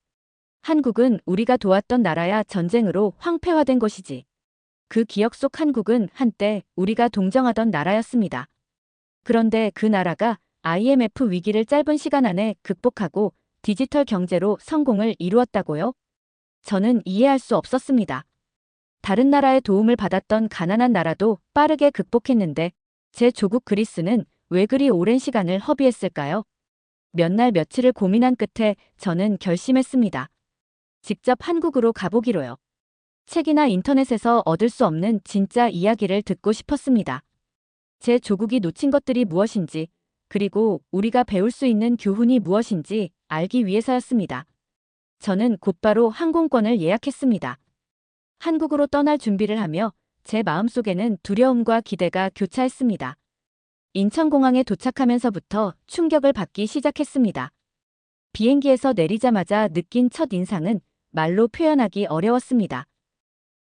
한국은 우리가 도왔던 나라야 전쟁으로 황폐화된 것이지. 그 기억 속 한국은 한때 우리가 동정하던 나라였습니다. 그런데 그 나라가 IMF 위기를 짧은 시간 안에 극복하고 디지털 경제로 성공을 이루었다고요? 저는 이해할 수 없었습니다. 다른 나라의 도움을 받았던 가난한 나라도 빠르게 극복했는데 제 조국 그리스는 왜 그리 오랜 시간을 허비했을까요? 몇 날 며칠을 고민한 끝에 저는 결심했습니다. 직접 한국으로 가보기로요. 책이나 인터넷에서 얻을 수 없는 진짜 이야기를 듣고 싶었습니다. 제 조국이 놓친 것들이 무엇인지, 그리고 우리가 배울 수 있는 교훈이 무엇인지 알기 위해서였습니다. 저는 곧바로 항공권을 예약했습니다. 한국으로 떠날 준비를 하며 제 마음속에는 두려움과 기대가 교차했습니다. 인천공항에 도착하면서부터 충격을 받기 시작했습니다. 비행기에서 내리자마자 느낀 첫 인상은 말로 표현하기 어려웠습니다.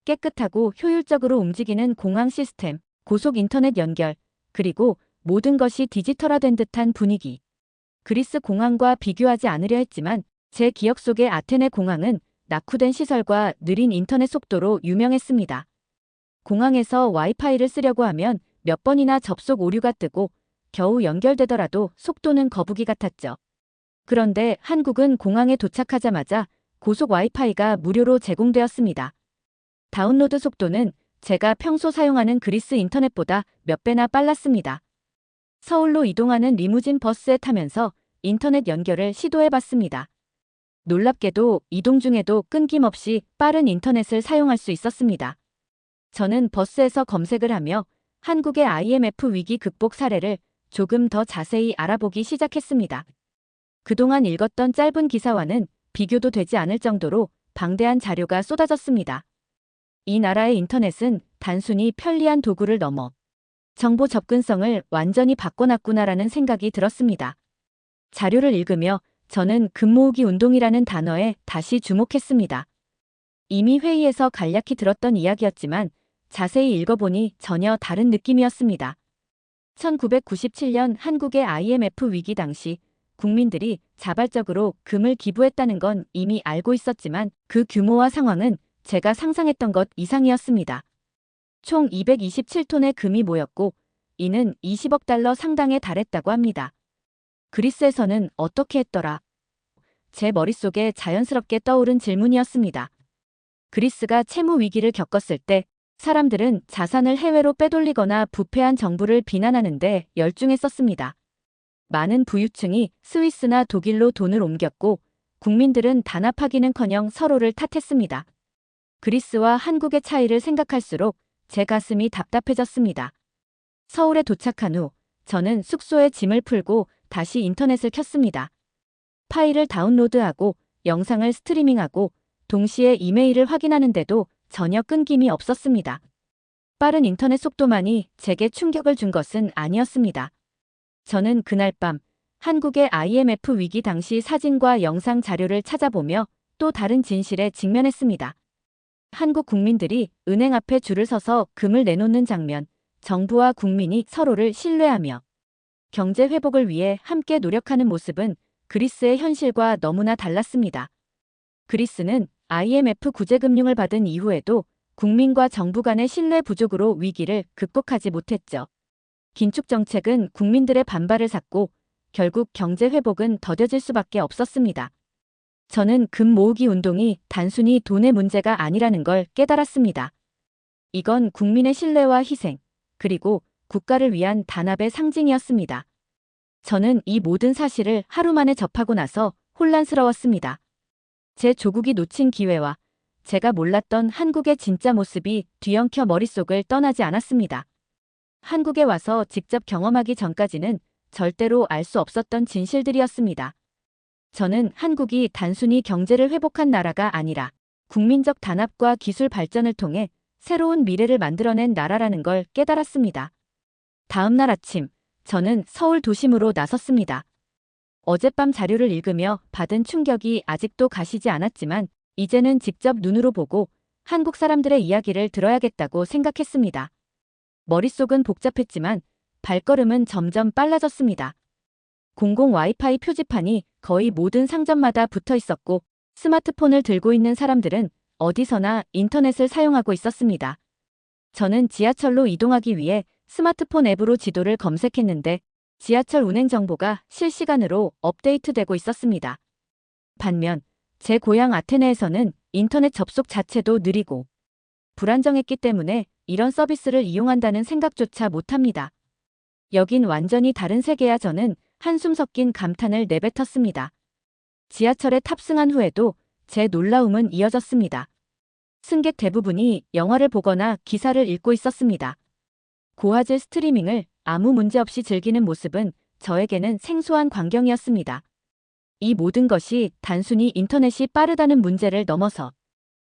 깨끗하고 효율적으로 움직이는 공항 시스템, 고속 인터넷 연결, 그리고 모든 것이 디지털화된 듯한 분위기. 그리스 공항과 비교하지 않으려 했지만 제 기억 속의 아테네 공항은 낙후된 시설과 느린 인터넷 속도로 유명했습니다. 공항에서 와이파이를 쓰려고 하면 몇 번이나 접속 오류가 뜨고 겨우 연결되더라도 속도는 거북이 같았죠. 그런데 한국은 공항에 도착하자마자 고속 와이파이가 무료로 제공되었습니다. 다운로드 속도는 제가 평소 사용하는 그리스 인터넷보다 몇 배나 빨랐습니다. 서울로 이동하는 리무진 버스에 타면서 인터넷 연결을 시도해봤습니다. 놀랍게도 이동 중에도 끊김없이 빠른 인터넷을 사용할 수 있었습니다. 저는 버스에서 검색을 하며 한국의 IMF 위기 극복 사례를 조금 더 자세히 알아보기 시작했습니다. 그동안 읽었던 짧은 기사와는 비교도 되지 않을 정도로 방대한 자료가 쏟아졌습니다. 이 나라의 인터넷은 단순히 편리한 도구를 넘어 정보 접근성을 완전히 바꿔놨구나라는 생각이 들었습니다. 자료를 읽으며 저는 금모으기 운동이라는 단어에 다시 주목했습니다. 이미 회의에서 간략히 들었던 이야기였지만 자세히 읽어보니 전혀 다른 느낌이었습니다. 1997년 한국의 IMF 위기 당시 국민들이 자발적으로 금을 기부했다는 건 이미 알고 있었지만 그 규모와 상황은 제가 상상했던 것 이상이었습니다. 총 227톤의 금이 모였고 이는 20억 달러 상당에 달했다고 합니다. 그리스에서는 어떻게 했더라? 제 머릿속에 자연스럽게 떠오른 질문이었습니다. 그리스가 채무 위기를 겪었을 때 사람들은 자산을 해외로 빼돌리거나 부패한 정부를 비난하는데 열중했었습니다. 많은 부유층이 스위스나 독일로 돈을 옮겼고 국민들은 단합하기는커녕 서로를 탓했습니다. 그리스와 한국의 차이를 생각할수록 제 가슴이 답답해졌습니다. 서울에 도착한 후 저는 숙소에 짐을 풀고 다시 인터넷을 켰습니다. 파일을 다운로드하고 영상을 스트리밍하고 동시에 이메일을 확인하는데도 전혀 끊김이 없었습니다. 빠른 인터넷 속도만이 제게 충격을 준 것은 아니었습니다. 저는 그날 밤 한국의 IMF 위기 당시 사진과 영상 자료를 찾아보며 또 다른 진실에 직면했습니다. 한국 국민들이 은행 앞에 줄을 서서 금을 내놓는 장면, 정부와 국민이 서로를 신뢰하며 경제 회복을 위해 함께 노력하는 모습은 그리스의 현실과 너무나 달랐습니다. 그리스는 IMF 구제금융을 받은 이후에도 국민과 정부 간의 신뢰 부족으로 위기를 극복하지 못했죠. 긴축 정책은 국민들의 반발을 샀고 결국 경제 회복은 더뎌질 수밖에 없었습니다. 저는 금 모으기 운동이 단순히 돈의 문제가 아니라는 걸 깨달았습니다. 이건 국민의 신뢰와 희생, 그리고 국가를 위한 단합의 상징이었습니다. 저는 이 모든 사실을 하루 만에 접하고 나서 혼란스러웠습니다. 제 조국이 놓친 기회와 제가 몰랐던 한국의 진짜 모습이 뒤엉켜 머릿속을 떠나지 않았습니다. 한국에 와서 직접 경험하기 전까지는 절대로 알 수 없었던 진실들이었습니다. 저는 한국이 단순히 경제를 회복한 나라가 아니라 국민적 단합과 기술 발전을 통해 새로운 미래를 만들어낸 나라라는 걸 깨달았습니다. 다음 날 아침, 저는 서울 도심으로 나섰습니다. 어젯밤 자료를 읽으며 받은 충격이 아직도 가시지 않았지만 이제는 직접 눈으로 보고 한국 사람들의 이야기를 들어야겠다고 생각했습니다. 머릿속은 복잡했지만 발걸음은 점점 빨라졌습니다. 공공 와이파이 표지판이 거의 모든 상점마다 붙어 있었고 스마트폰을 들고 있는 사람들은 어디서나 인터넷을 사용하고 있었습니다. 저는 지하철로 이동하기 위해 스마트폰 앱으로 지도를 검색했는데 지하철 운행 정보가 실시간으로 업데이트되고 있었습니다. 반면 제 고향 아테네에서는 인터넷 접속 자체도 느리고 불안정했기 때문에 이런 서비스를 이용한다는 생각조차 못합니다. 여긴 완전히 다른 세계야. 저는 한숨 섞인 감탄을 내뱉었습니다. 지하철에 탑승한 후에도 제 놀라움은 이어졌습니다. 승객 대부분이 영화를 보거나 기사를 읽고 있었습니다. 고화질 스트리밍을 아무 문제 없이 즐기는 모습은 저에게는 생소한 광경이었습니다. 이 모든 것이 단순히 인터넷이 빠르다는 문제를 넘어서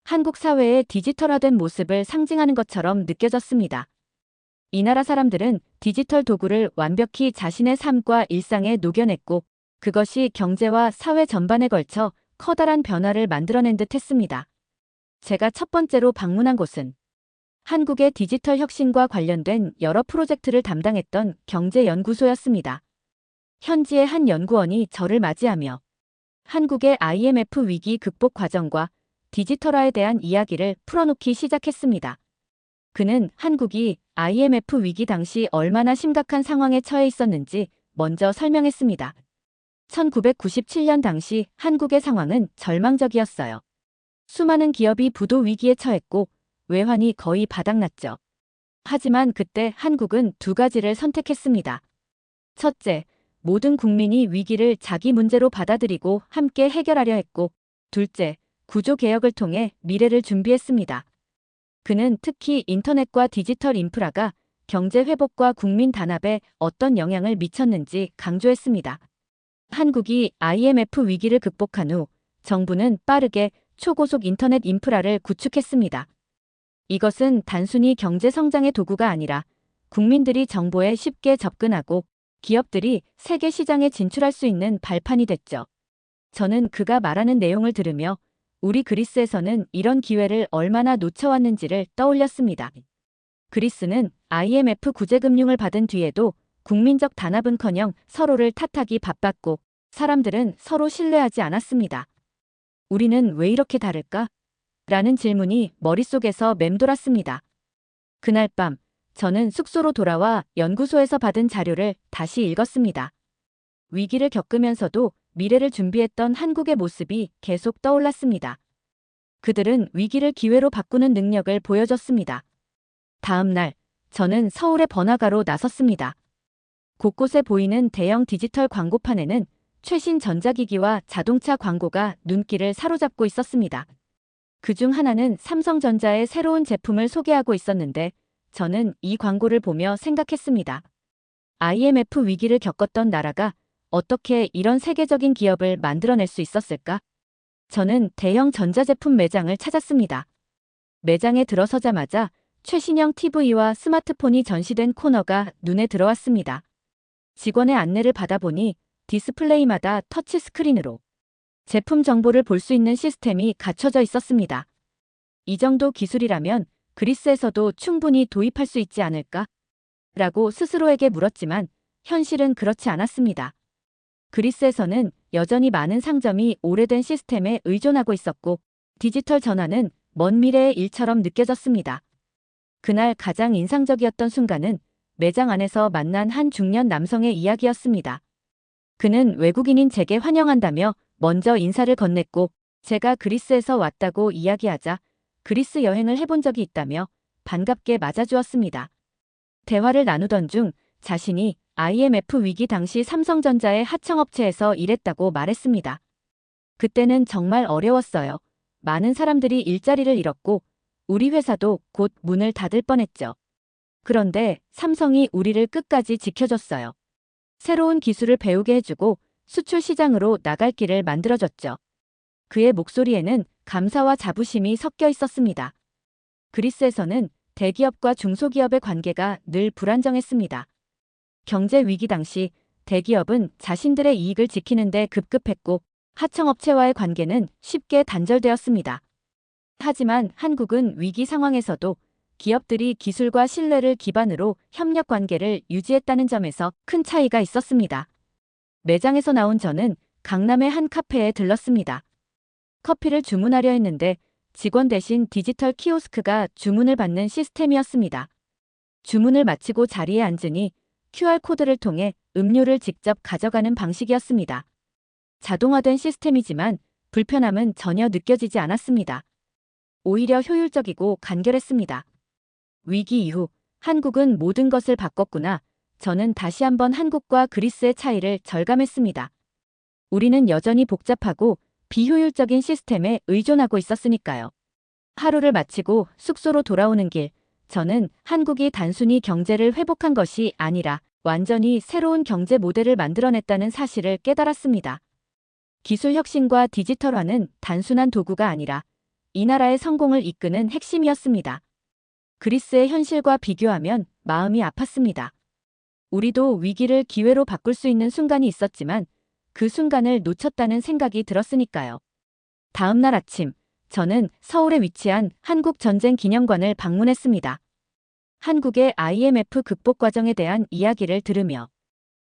한국 사회의 디지털화된 모습을 상징하는 것처럼 느껴졌습니다. 이 나라 사람들은 디지털 도구를 완벽히 자신의 삶과 일상에 녹여냈고 그것이 경제와 사회 전반에 걸쳐 커다란 변화를 만들어낸 듯 했습니다. 제가 첫 번째로 방문한 곳은 한국의 디지털 혁신과 관련된 여러 프로젝트를 담당했던 경제연구소였습니다. 현지의 한 연구원이 저를 맞이하며 한국의 IMF 위기 극복 과정과 디지털화에 대한 이야기를 풀어놓기 시작했습니다. 그는 한국이 IMF 위기 당시 얼마나 심각한 상황에 처해 있었는지 먼저 설명했습니다. 1997년 당시 한국의 상황은 절망적이었어요. 수많은 기업이 부도 위기에 처했고 외환이 거의 바닥났죠. 하지만 그때 한국은 두 가지를 선택했습니다. 첫째, 모든 국민이 위기를 자기 문제로 받아들이고 함께 해결하려 했고, 둘째, 구조개혁을 통해 미래를 준비했습니다. 그는 특히 인터넷과 디지털 인프라가 경제 회복과 국민 단합에 어떤 영향을 미쳤는지 강조했습니다. 한국이 IMF 위기를 극복한 후 정부는 빠르게 초고속 인터넷 인프라를 구축했습니다. 이것은 단순히 경제 성장의 도구가 아니라 국민들이 정보에 쉽게 접근하고 기업들이 세계 시장에 진출할 수 있는 발판이 됐죠. 저는 그가 말하는 내용을 들으며 우리 그리스에서는 이런 기회를 얼마나 놓쳐왔는지를 떠올렸습니다. 그리스는 IMF 구제금융을 받은 뒤에도 국민적 단합은커녕 서로를 탓하기 바빴고 사람들은 서로 신뢰하지 않았습니다. 우리는 왜 이렇게 다를까? 라는 질문이 머릿속에서 맴돌았습니다. 그날 밤, 저는 숙소로 돌아와 연구소에서 받은 자료를 다시 읽었습니다. 위기를 겪으면서도 미래를 준비했던 한국의 모습이 계속 떠올랐습니다. 그들은 위기를 기회로 바꾸는 능력을 보여줬습니다. 다음 날, 저는 서울의 번화가로 나섰습니다. 곳곳에 보이는 대형 디지털 광고판에는 최신 전자기기와 자동차 광고가 눈길을 사로잡고 있었습니다. 그중 하나는 삼성전자의 새로운 제품을 소개하고 있었는데 저는 이 광고를 보며 생각했습니다. IMF 위기를 겪었던 나라가 어떻게 이런 세계적인 기업을 만들어낼 수 있었을까? 저는 대형 전자제품 매장을 찾았습니다. 매장에 들어서자마자 최신형 TV와 스마트폰이 전시된 코너가 눈에 들어왔습니다. 직원의 안내를 받아보니 디스플레이마다 터치스크린으로 제품 정보를 볼 수 있는 시스템이 갖춰져 있었습니다. 이 정도 기술이라면 그리스에서도 충분히 도입할 수 있지 않을까? 라고 스스로에게 물었지만 현실은 그렇지 않았습니다. 그리스에서는 여전히 많은 상점이 오래된 시스템에 의존하고 있었고 디지털 전환은 먼 미래의 일처럼 느껴졌습니다. 그날 가장 인상적이었던 순간은 매장 안에서 만난 한 중년 남성의 이야기였습니다. 그는 외국인인 제게 환영한다며 먼저 인사를 건넸고 제가 그리스에서 왔다고 이야기하자 그리스 여행을 해본 적이 있다며 반갑게 맞아주었습니다. 대화를 나누던 중 자신이 IMF 위기 당시 삼성전자의 하청업체에서 일했다고 말했습니다. 그때는 정말 어려웠어요. 많은 사람들이 일자리를 잃었고 우리 회사도 곧 문을 닫을 뻔했죠. 그런데 삼성이 우리를 끝까지 지켜줬어요. 새로운 기술을 배우게 해주고 수출 시장으로 나갈 길을 만들어줬죠. 그의 목소리에는 감사와 자부심이 섞여 있었습니다. 그리스에서는 대기업과 중소기업의 관계가 늘 불안정했습니다. 경제 위기 당시 대기업은 자신들의 이익을 지키는 데 급급했고 하청업체와의 관계는 쉽게 단절되었습니다. 하지만 한국은 위기 상황에서도 기업들이 기술과 신뢰를 기반으로 협력 관계를 유지했다는 점에서 큰 차이가 있었습니다. 매장에서 나온 저는 강남의 한 카페에 들렀습니다. 커피를 주문하려 했는데 직원 대신 디지털 키오스크가 주문을 받는 시스템이었습니다. 주문을 마치고 자리에 앉으니 QR코드를 통해 음료를 직접 가져가는 방식이었습니다. 자동화된 시스템이지만 불편함은 전혀 느껴지지 않았습니다. 오히려 효율적이고 간결했습니다. 위기 이후 한국은 모든 것을 바꿨구나. 저는 다시 한번 한국과 그리스의 차이를 절감했습니다. 우리는 여전히 복잡하고 비효율적인 시스템에 의존하고 있었으니까요. 하루를 마치고 숙소로 돌아오는 길, 저는 한국이 단순히 경제를 회복한 것이 아니라 완전히 새로운 경제 모델을 만들어냈다는 사실을 깨달았습니다. 기술 혁신과 디지털화는 단순한 도구가 아니라 이 나라의 성공을 이끄는 핵심이었습니다. 그리스의 현실과 비교하면 마음이 아팠습니다. 우리도 위기를 기회로 바꿀 수 있는 순간이 있었지만 그 순간을 놓쳤다는 생각이 들었으니까요. 다음 날 아침, 저는 서울에 위치한 한국전쟁기념관을 방문했습니다. 한국의 IMF 극복 과정에 대한 이야기를 들으며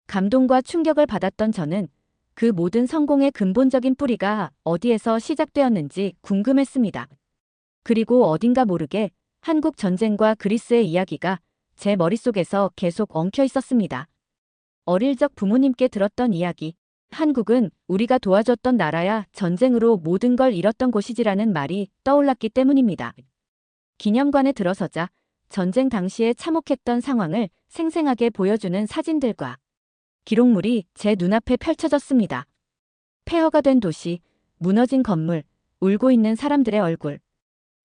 감동과 충격을 받았던 저는 그 모든 성공의 근본적인 뿌리가 어디에서 시작되었는지 궁금했습니다. 그리고 어딘가 모르게 한국 전쟁과 그리스의 이야기가 제 머릿속에서 계속 엉켜 있었습니다. 어릴 적 부모님께 들었던 이야기, 한국은 우리가 도와줬던 나라야 전쟁으로 모든 걸 잃었던 곳이지라는 말이 떠올랐기 때문입니다. 기념관에 들어서자 전쟁 당시에 참혹했던 상황을 생생하게 보여주는 사진들과 기록물이 제 눈앞에 펼쳐졌습니다. 폐허가 된 도시, 무너진 건물, 울고 있는 사람들의 얼굴.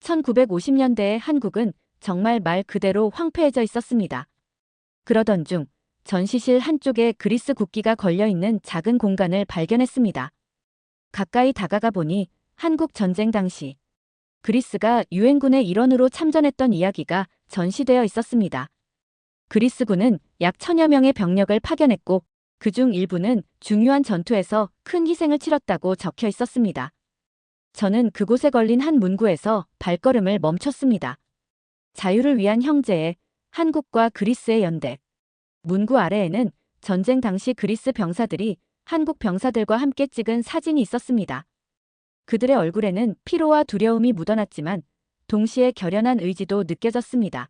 1950년대의 한국은 정말 말 그대로 황폐해져 있었습니다. 그러던 중 전시실 한쪽에 그리스 국기가 걸려있는 작은 공간을 발견했습니다. 가까이 다가가 보니 한국 전쟁 당시 그리스가 유엔군의 일원으로 참전했던 이야기가 전시되어 있었습니다. 그리스군은 약 1000여 명의 병력을 파견했고 그중 일부는 중요한 전투에서 큰 희생을 치렀다고 적혀 있었습니다. 저는 그곳에 걸린 한 문구에서 발걸음을 멈췄습니다. 자유를 위한 형제의 한국과 그리스의 연대. 문구 아래에는 전쟁 당시 그리스 병사들이 한국 병사들과 함께 찍은 사진이 있었습니다. 그들의 얼굴에는 피로와 두려움이 묻어났지만 동시에 결연한 의지도 느껴졌습니다.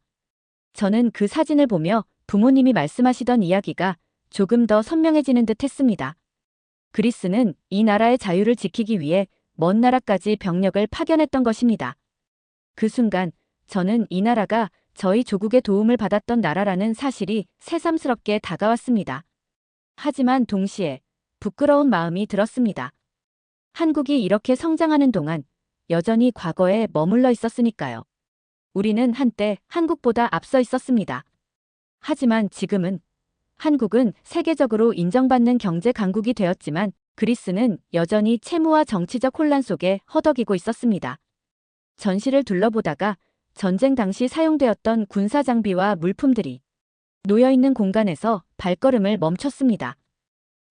저는 그 사진을 보며 부모님이 말씀하시던 이야기가 조금 더 선명해지는 듯 했습니다. 그리스는 이 나라의 자유를 지키기 위해 먼 나라까지 병력을 파견했던 것입니다. 그 순간 저는 이 나라가 저희 조국의 도움을 받았던 나라라는 사실이 새삼스럽게 다가왔습니다. 하지만 동시에 부끄러운 마음이 들었습니다. 한국이 이렇게 성장하는 동안 여전히 과거에 머물러 있었으니까요. 우리는 한때 한국보다 앞서 있었습니다. 하지만 지금은 한국은 세계적으로 인정받는 경제 강국이 되었지만 그리스는 여전히 채무와 정치적 혼란 속에 허덕이고 있었습니다. 전시를 둘러보다가 전쟁 당시 사용되었던 군사 장비와 물품들이 놓여있는 공간에서 발걸음을 멈췄습니다.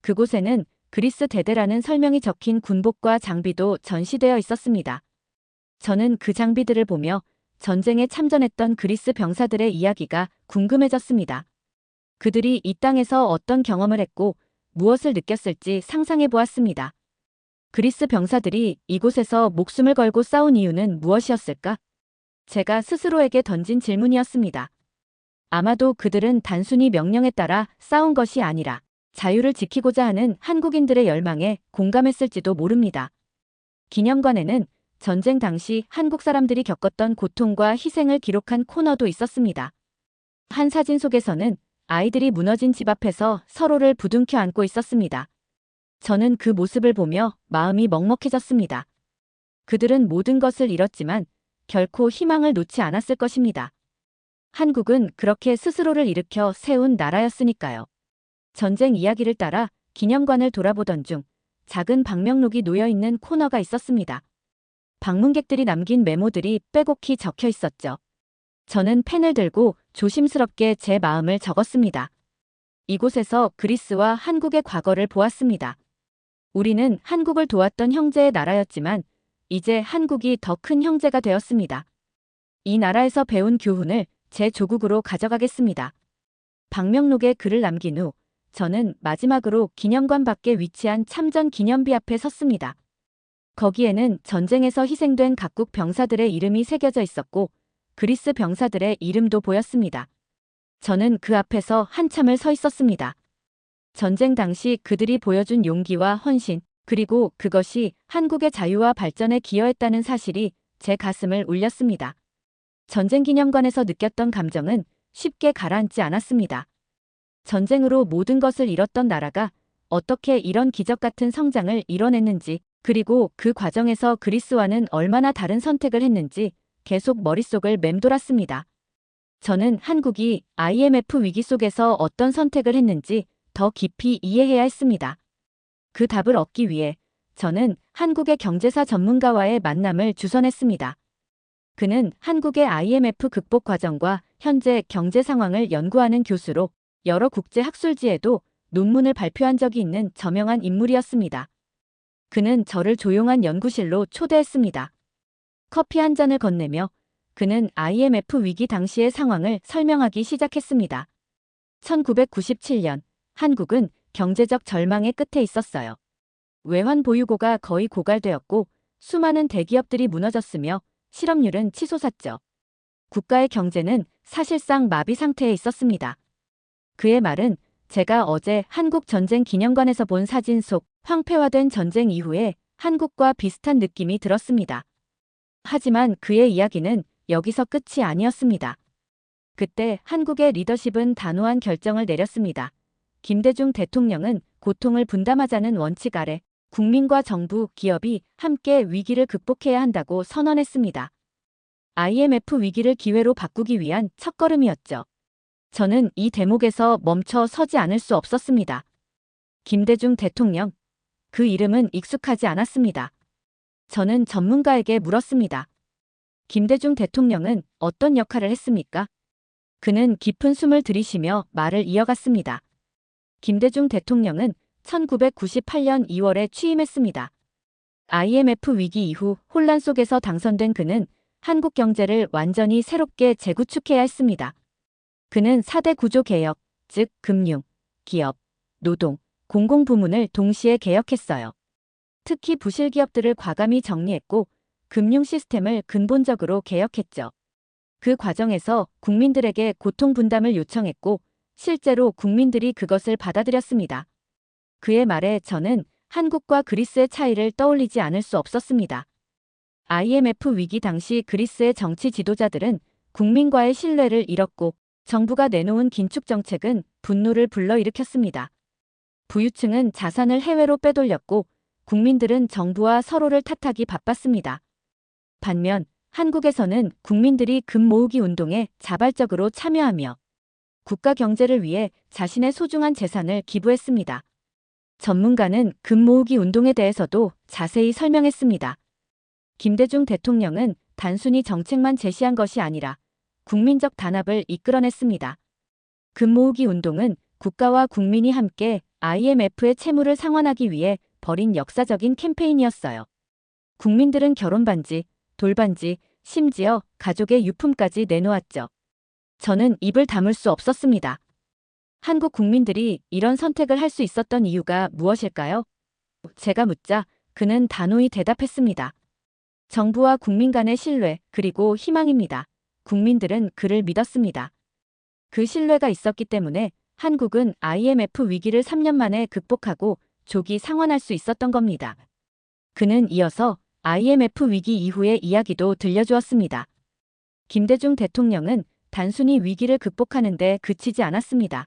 그곳에는 그리스 대대라는 설명이 적힌 군복과 장비도 전시되어 있었습니다. 저는 그 장비들을 보며 전쟁에 참전했던 그리스 병사들의 이야기가 궁금해졌습니다. 그들이 이 땅에서 어떤 경험을 했고 무엇을 느꼈을지 상상해 보았습니다. 그리스 병사들이 이곳에서 목숨을 걸고 싸운 이유는 무엇이었을까? 제가 스스로에게 던진 질문이었습니다. 아마도 그들은 단순히 명령에 따라 싸운 것이 아니라 자유를 지키고자 하는 한국인들의 열망에 공감했을지도 모릅니다. 기념관에는 전쟁 당시 한국 사람들이 겪었던 고통과 희생을 기록한 코너도 있었습니다. 한 사진 속에서는 아이들이 무너진 집 앞에서 서로를 부둥켜 안고 있었습니다. 저는 그 모습을 보며 마음이 먹먹해졌습니다. 그들은 모든 것을 잃었지만 결코 희망을 놓지 않았을 것입니다. 한국은 그렇게 스스로를 일으켜 세운 나라였으니까요. 전쟁 이야기를 따라 기념관을 돌아보던 중 작은 방명록이 놓여있는 코너가 있었습니다. 방문객들이 남긴 메모들이 빼곡히 적혀 있었죠. 저는 펜을 들고 조심스럽게 제 마음을 적었습니다. 이곳에서 그리스와 한국의 과거를 보았습니다. 우리는 한국을 도왔던 형제의 나라였지만 이제 한국이 더 큰 형제가 되었습니다. 이 나라에서 배운 교훈을 제 조국으로 가져가겠습니다. 방명록에 글을 남긴 후 저는 마지막으로 기념관 밖에 위치한 참전 기념비 앞에 섰습니다. 거기에는 전쟁에서 희생된 각국 병사들의 이름이 새겨져 있었고 그리스 병사들의 이름도 보였습니다. 저는 그 앞에서 한참을 서 있었습니다. 전쟁 당시 그들이 보여준 용기와 헌신, 그리고 그것이 한국의 자유와 발전에 기여했다는 사실이 제 가슴을 울렸습니다. 전쟁 기념관에서 느꼈던 감정은 쉽게 가라앉지 않았습니다. 전쟁으로 모든 것을 잃었던 나라가 어떻게 이런 기적 같은 성장을 이뤄냈는지, 그리고 그 과정에서 그리스와는 얼마나 다른 선택을 했는지 계속 머릿속을 맴돌았습니다. 저는 한국이 IMF 위기 속에서 어떤 선택을 했는지 더 깊이 이해해야 했습니다. 그 답을 얻기 위해 저는 한국의 경제사 전문가와의 만남을 주선했습니다. 그는 한국의 IMF 극복 과정과 현재 경제 상황을 연구하는 교수로 여러 국제 학술지에도 논문을 발표한 적이 있는 저명한 인물이었습니다. 그는 저를 조용한 연구실로 초대했습니다. 커피 한 잔을 건네며 그는 IMF 위기 당시의 상황을 설명하기 시작했습니다. 1997년 한국은 경제적 절망의 끝에 있었어요. 외환 보유고가 거의 고갈되었고 수많은 대기업들이 무너졌으며 실업률은 치솟았죠. 국가의 경제는 사실상 마비 상태에 있었습니다. 그의 말은 제가 어제 한국 전쟁 기념관에서 본 사진 속 황폐화된 전쟁 이후에 한국과 비슷한 느낌이 들었습니다. 하지만 그의 이야기는 여기서 끝이 아니었습니다. 그때 한국의 리더십은 단호한 결정을 내렸습니다. 김대중 대통령은 고통을 분담하자는 원칙 아래 국민과 정부, 기업이 함께 위기를 극복해야 한다고 선언했습니다. IMF 위기를 기회로 바꾸기 위한 첫걸음이었죠. 저는 이 대목에서 멈춰 서지 않을 수 없었습니다. 김대중 대통령, 그 이름은 익숙하지 않았습니다. 저는 전문가에게 물었습니다. 김대중 대통령은 어떤 역할을 했습니까? 그는 깊은 숨을 들이쉬며 말을 이어갔습니다. 김대중 대통령은 1998년 2월에 취임했습니다. IMF 위기 이후 혼란 속에서 당선된 그는 한국 경제를 완전히 새롭게 재구축해야 했습니다. 그는 4대 구조 개혁, 즉 금융, 기업, 노동, 공공부문을 동시에 개혁했어요. 특히 부실 기업들을 과감히 정리했고 금융 시스템을 근본적으로 개혁했죠. 그 과정에서 국민들에게 고통 분담을 요청했고 실제로 국민들이 그것을 받아들였습니다. 그의 말에 저는 한국과 그리스의 차이를 떠올리지 않을 수 없었습니다. IMF 위기 당시 그리스의 정치 지도자들은 국민과의 신뢰를 잃었고 정부가 내놓은 긴축 정책은 분노를 불러일으켰습니다. 부유층은 자산을 해외로 빼돌렸고 국민들은 정부와 서로를 탓하기 바빴습니다. 반면 한국에서는 국민들이 금 모으기 운동에 자발적으로 참여하며 국가 경제를 위해 자신의 소중한 재산을 기부했습니다. 전문가는 금 모으기 운동에 대해서도 자세히 설명했습니다. 김대중 대통령은 단순히 정책만 제시한 것이 아니라 국민적 단합을 이끌어냈습니다. 금 모으기 운동은 국가와 국민이 함께 IMF의 채무를 상환하기 위해 벌인 역사적인 캠페인이었어요. 국민들은 결혼반지, 돌반지, 심지어 가족의 유품까지 내놓았죠. 저는 입을 다물 수 없었습니다. 한국 국민들이 이런 선택을 할 수 있었던 이유가 무엇일까요? 제가 묻자 그는 단호히 대답했습니다. 정부와 국민 간의 신뢰, 그리고 희망입니다. 국민들은 그를 믿었습니다. 그 신뢰가 있었기 때문에 한국은 IMF 위기를 3년 만에 극복하고 조기 상환할 수 있었던 겁니다. 그는 이어서 IMF 위기 이후의 이야기도 들려주었습니다. 김대중 대통령은 단순히 위기를 극복하는 데 그치지 않았습니다.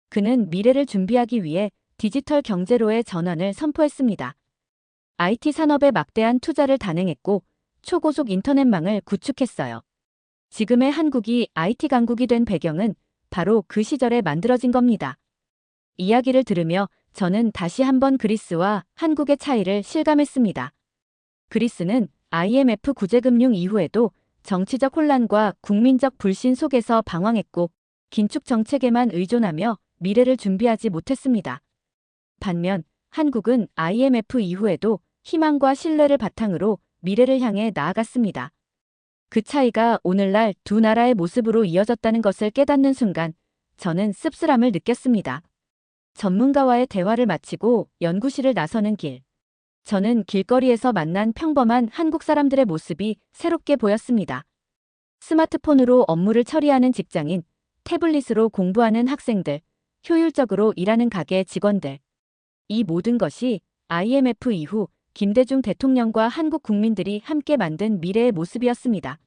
그는 미래를 준비하기 위해 디지털 경제로의 전환을 선포했습니다. IT 산업에 막대한 투자를 단행했고 초고속 인터넷망을 구축했어요. 지금의 한국이 IT 강국이 된 배경은 바로 그 시절에 만들어진 겁니다. 이야기를 들으며 저는 다시 한번 그리스와 한국의 차이를 실감했습니다. 그리스는 IMF 구제금융 이후에도 정치적 혼란과 국민적 불신 속에서 방황했고 긴축 정책에만 의존하며 미래를 준비하지 못했습니다. 반면 한국은 IMF 이후에도 희망과 신뢰를 바탕으로 미래를 향해 나아갔습니다. 그 차이가 오늘날 두 나라의 모습으로 이어졌다는 것을 깨닫는 순간 저는 씁쓸함을 느꼈습니다. 전문가와의 대화를 마치고 연구실을 나서는 길. 저는 길거리에서 만난 평범한 한국 사람들의 모습이 새롭게 보였습니다. 스마트폰으로 업무를 처리하는 직장인, 태블릿으로 공부하는 학생들, 효율적으로 일하는 가게 직원들. 이 모든 것이 IMF 이후 김대중 대통령과 한국 국민들이 함께 만든 미래의 모습이었습니다.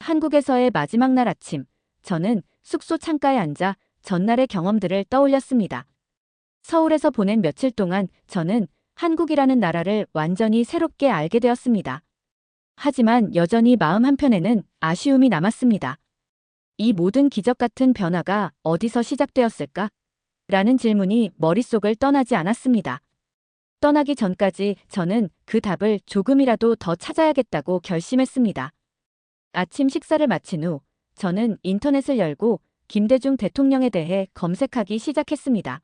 한국에서의 마지막 날 아침, 저는 숙소 창가에 앉아 전날의 경험들을 떠올렸습니다. 서울에서 보낸 며칠 동안 저는 한국이라는 나라를 완전히 새롭게 알게 되었습니다. 하지만 여전히 마음 한편에는 아쉬움이 남았습니다. 이 모든 기적 같은 변화가 어디서 시작되었을까? 라는 질문이 머릿속을 떠나지 않았습니다. 떠나기 전까지 저는 그 답을 조금이라도 더 찾아야겠다고 결심했습니다. 아침 식사를 마친 후 저는 인터넷을 열고 김대중 대통령에 대해 검색하기 시작했습니다.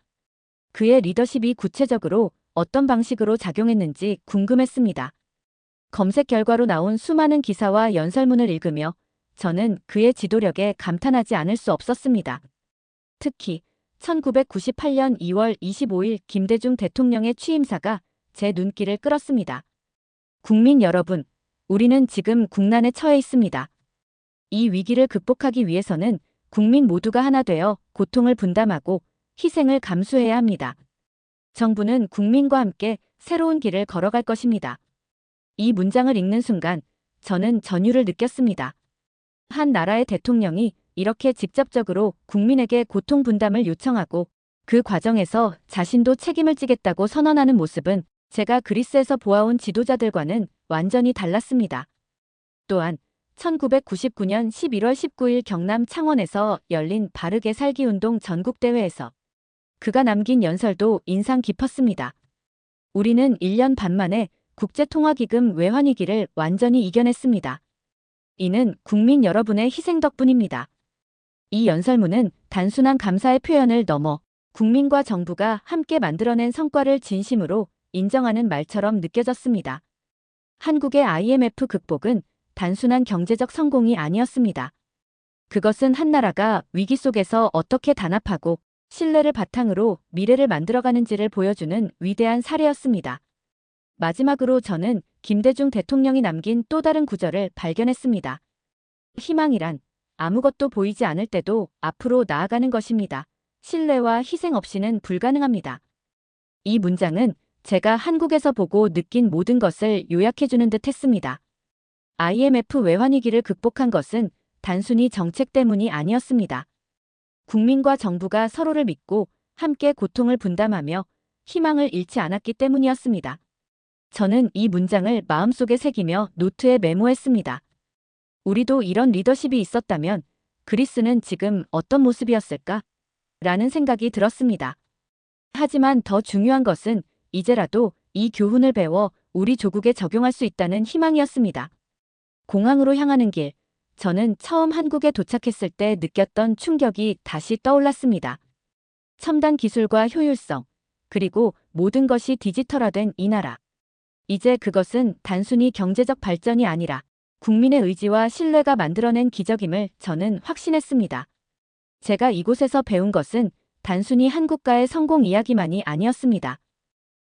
그의 리더십이 구체적으로 어떤 방식으로 작용했는지 궁금했습니다. 검색 결과로 나온 수많은 기사와 연설문을 읽으며 저는 그의 지도력에 감탄하지 않을 수 없었습니다. 특히 1998년 2월 25일 김대중 대통령의 취임사가 제 눈길을 끌었습니다. 국민 여러분, 우리는 지금 국난에 처해 있습니다. 이 위기를 극복하기 위해서는 국민 모두가 하나 되어 고통을 분담하고 희생을 감수해야 합니다. 정부는 국민과 함께 새로운 길을 걸어갈 것입니다. 이 문장을 읽는 순간 저는 전율을 느꼈습니다. 한 나라의 대통령이 이렇게 직접적으로 국민에게 고통 분담을 요청하고 그 과정에서 자신도 책임을 지겠다고 선언하는 모습은 제가 그리스에서 보아온 지도자들과는 완전히 달랐습니다. 또한 1999년 11월 19일 경남 창원에서 열린 바르게 살기 운동 전국대회에서 그가 남긴 연설도 인상 깊었습니다. 우리는 1년 반 만에 국제통화기금 외환위기를 완전히 이겨냈습니다. 이는 국민 여러분의 희생 덕분입니다. 이 연설문은 단순한 감사의 표현을 넘어 국민과 정부가 함께 만들어낸 성과를 진심으로 인정하는 말처럼 느껴졌습니다. 한국의 IMF 극복은 단순한 경제적 성공이 아니었습니다. 그것은 한 나라가 위기 속에서 어떻게 단합하고 신뢰를 바탕으로 미래를 만들어가는지를 보여주는 위대한 사례였습니다. 마지막으로 저는 김대중 대통령이 남긴 또 다른 구절을 발견했습니다. 희망이란 아무것도 보이지 않을 때도 앞으로 나아가는 것입니다. 신뢰와 희생 없이는 불가능합니다. 이 문장은 제가 한국에서 보고 느낀 모든 것을 요약해주는 듯 했습니다. IMF 외환위기를 극복한 것은 단순히 정책 때문이 아니었습니다. 국민과 정부가 서로를 믿고 함께 고통을 분담하며 희망을 잃지 않았기 때문이었습니다. 저는 이 문장을 마음속에 새기며 노트에 메모했습니다. 우리도 이런 리더십이 있었다면 그리스는 지금 어떤 모습이었을까? 라는 생각이 들었습니다. 하지만 더 중요한 것은 이제라도 이 교훈을 배워 우리 조국에 적용할 수 있다는 희망이었습니다. 공항으로 향하는 길, 저는 처음 한국에 도착했을 때 느꼈던 충격이 다시 떠올랐습니다. 첨단 기술과 효율성, 그리고 모든 것이 디지털화된 이 나라. 이제 그것은 단순히 경제적 발전이 아니라 국민의 의지와 신뢰가 만들어낸 기적임을 저는 확신했습니다. 제가 이곳에서 배운 것은 단순히 한국과의 성공 이야기만이 아니었습니다.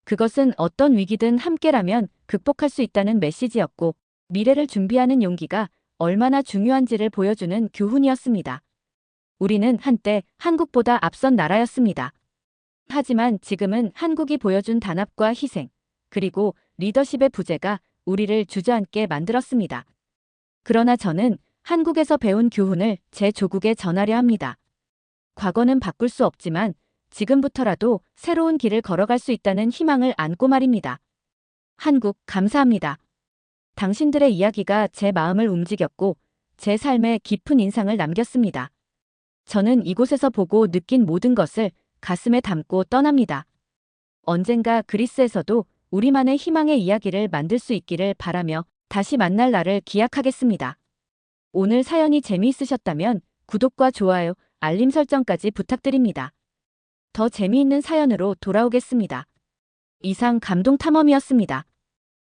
그것은 어떤 위기든 함께라면 극복할 수 있다는 메시지였고 미래를 준비하는 용기가 얼마나 중요한지를 보여주는 교훈이었습니다. 우리는 한때 한국보다 앞선 나라였습니다. 하지만 지금은 한국이 보여준 단합과 희생, 그리고 리더십의 부재가 우리를 주저앉게 만들었습니다. 그러나 저는 한국에서 배운 교훈을 제 조국에 전하려 합니다. 과거는 바꿀 수 없지만 지금부터라도 새로운 길을 걸어갈 수 있다는 희망을 안고 말입니다. 한국 감사합니다. 당신들의 이야기가 제 마음을 움직였고 제 삶에 깊은 인상을 남겼습니다. 저는 이곳에서 보고 느낀 모든 것을 가슴에 담고 떠납니다. 언젠가 그리스에서도 우리만의 희망의 이야기를 만들 수 있기를 바라며 다시 만날 날을 기약하겠습니다. 오늘 사연이 재미있으셨다면 구독과 좋아요, 알림 설정까지 부탁드립니다. 더 재미있는 사연으로 돌아오겠습니다. 이상 감동탐험이었습니다.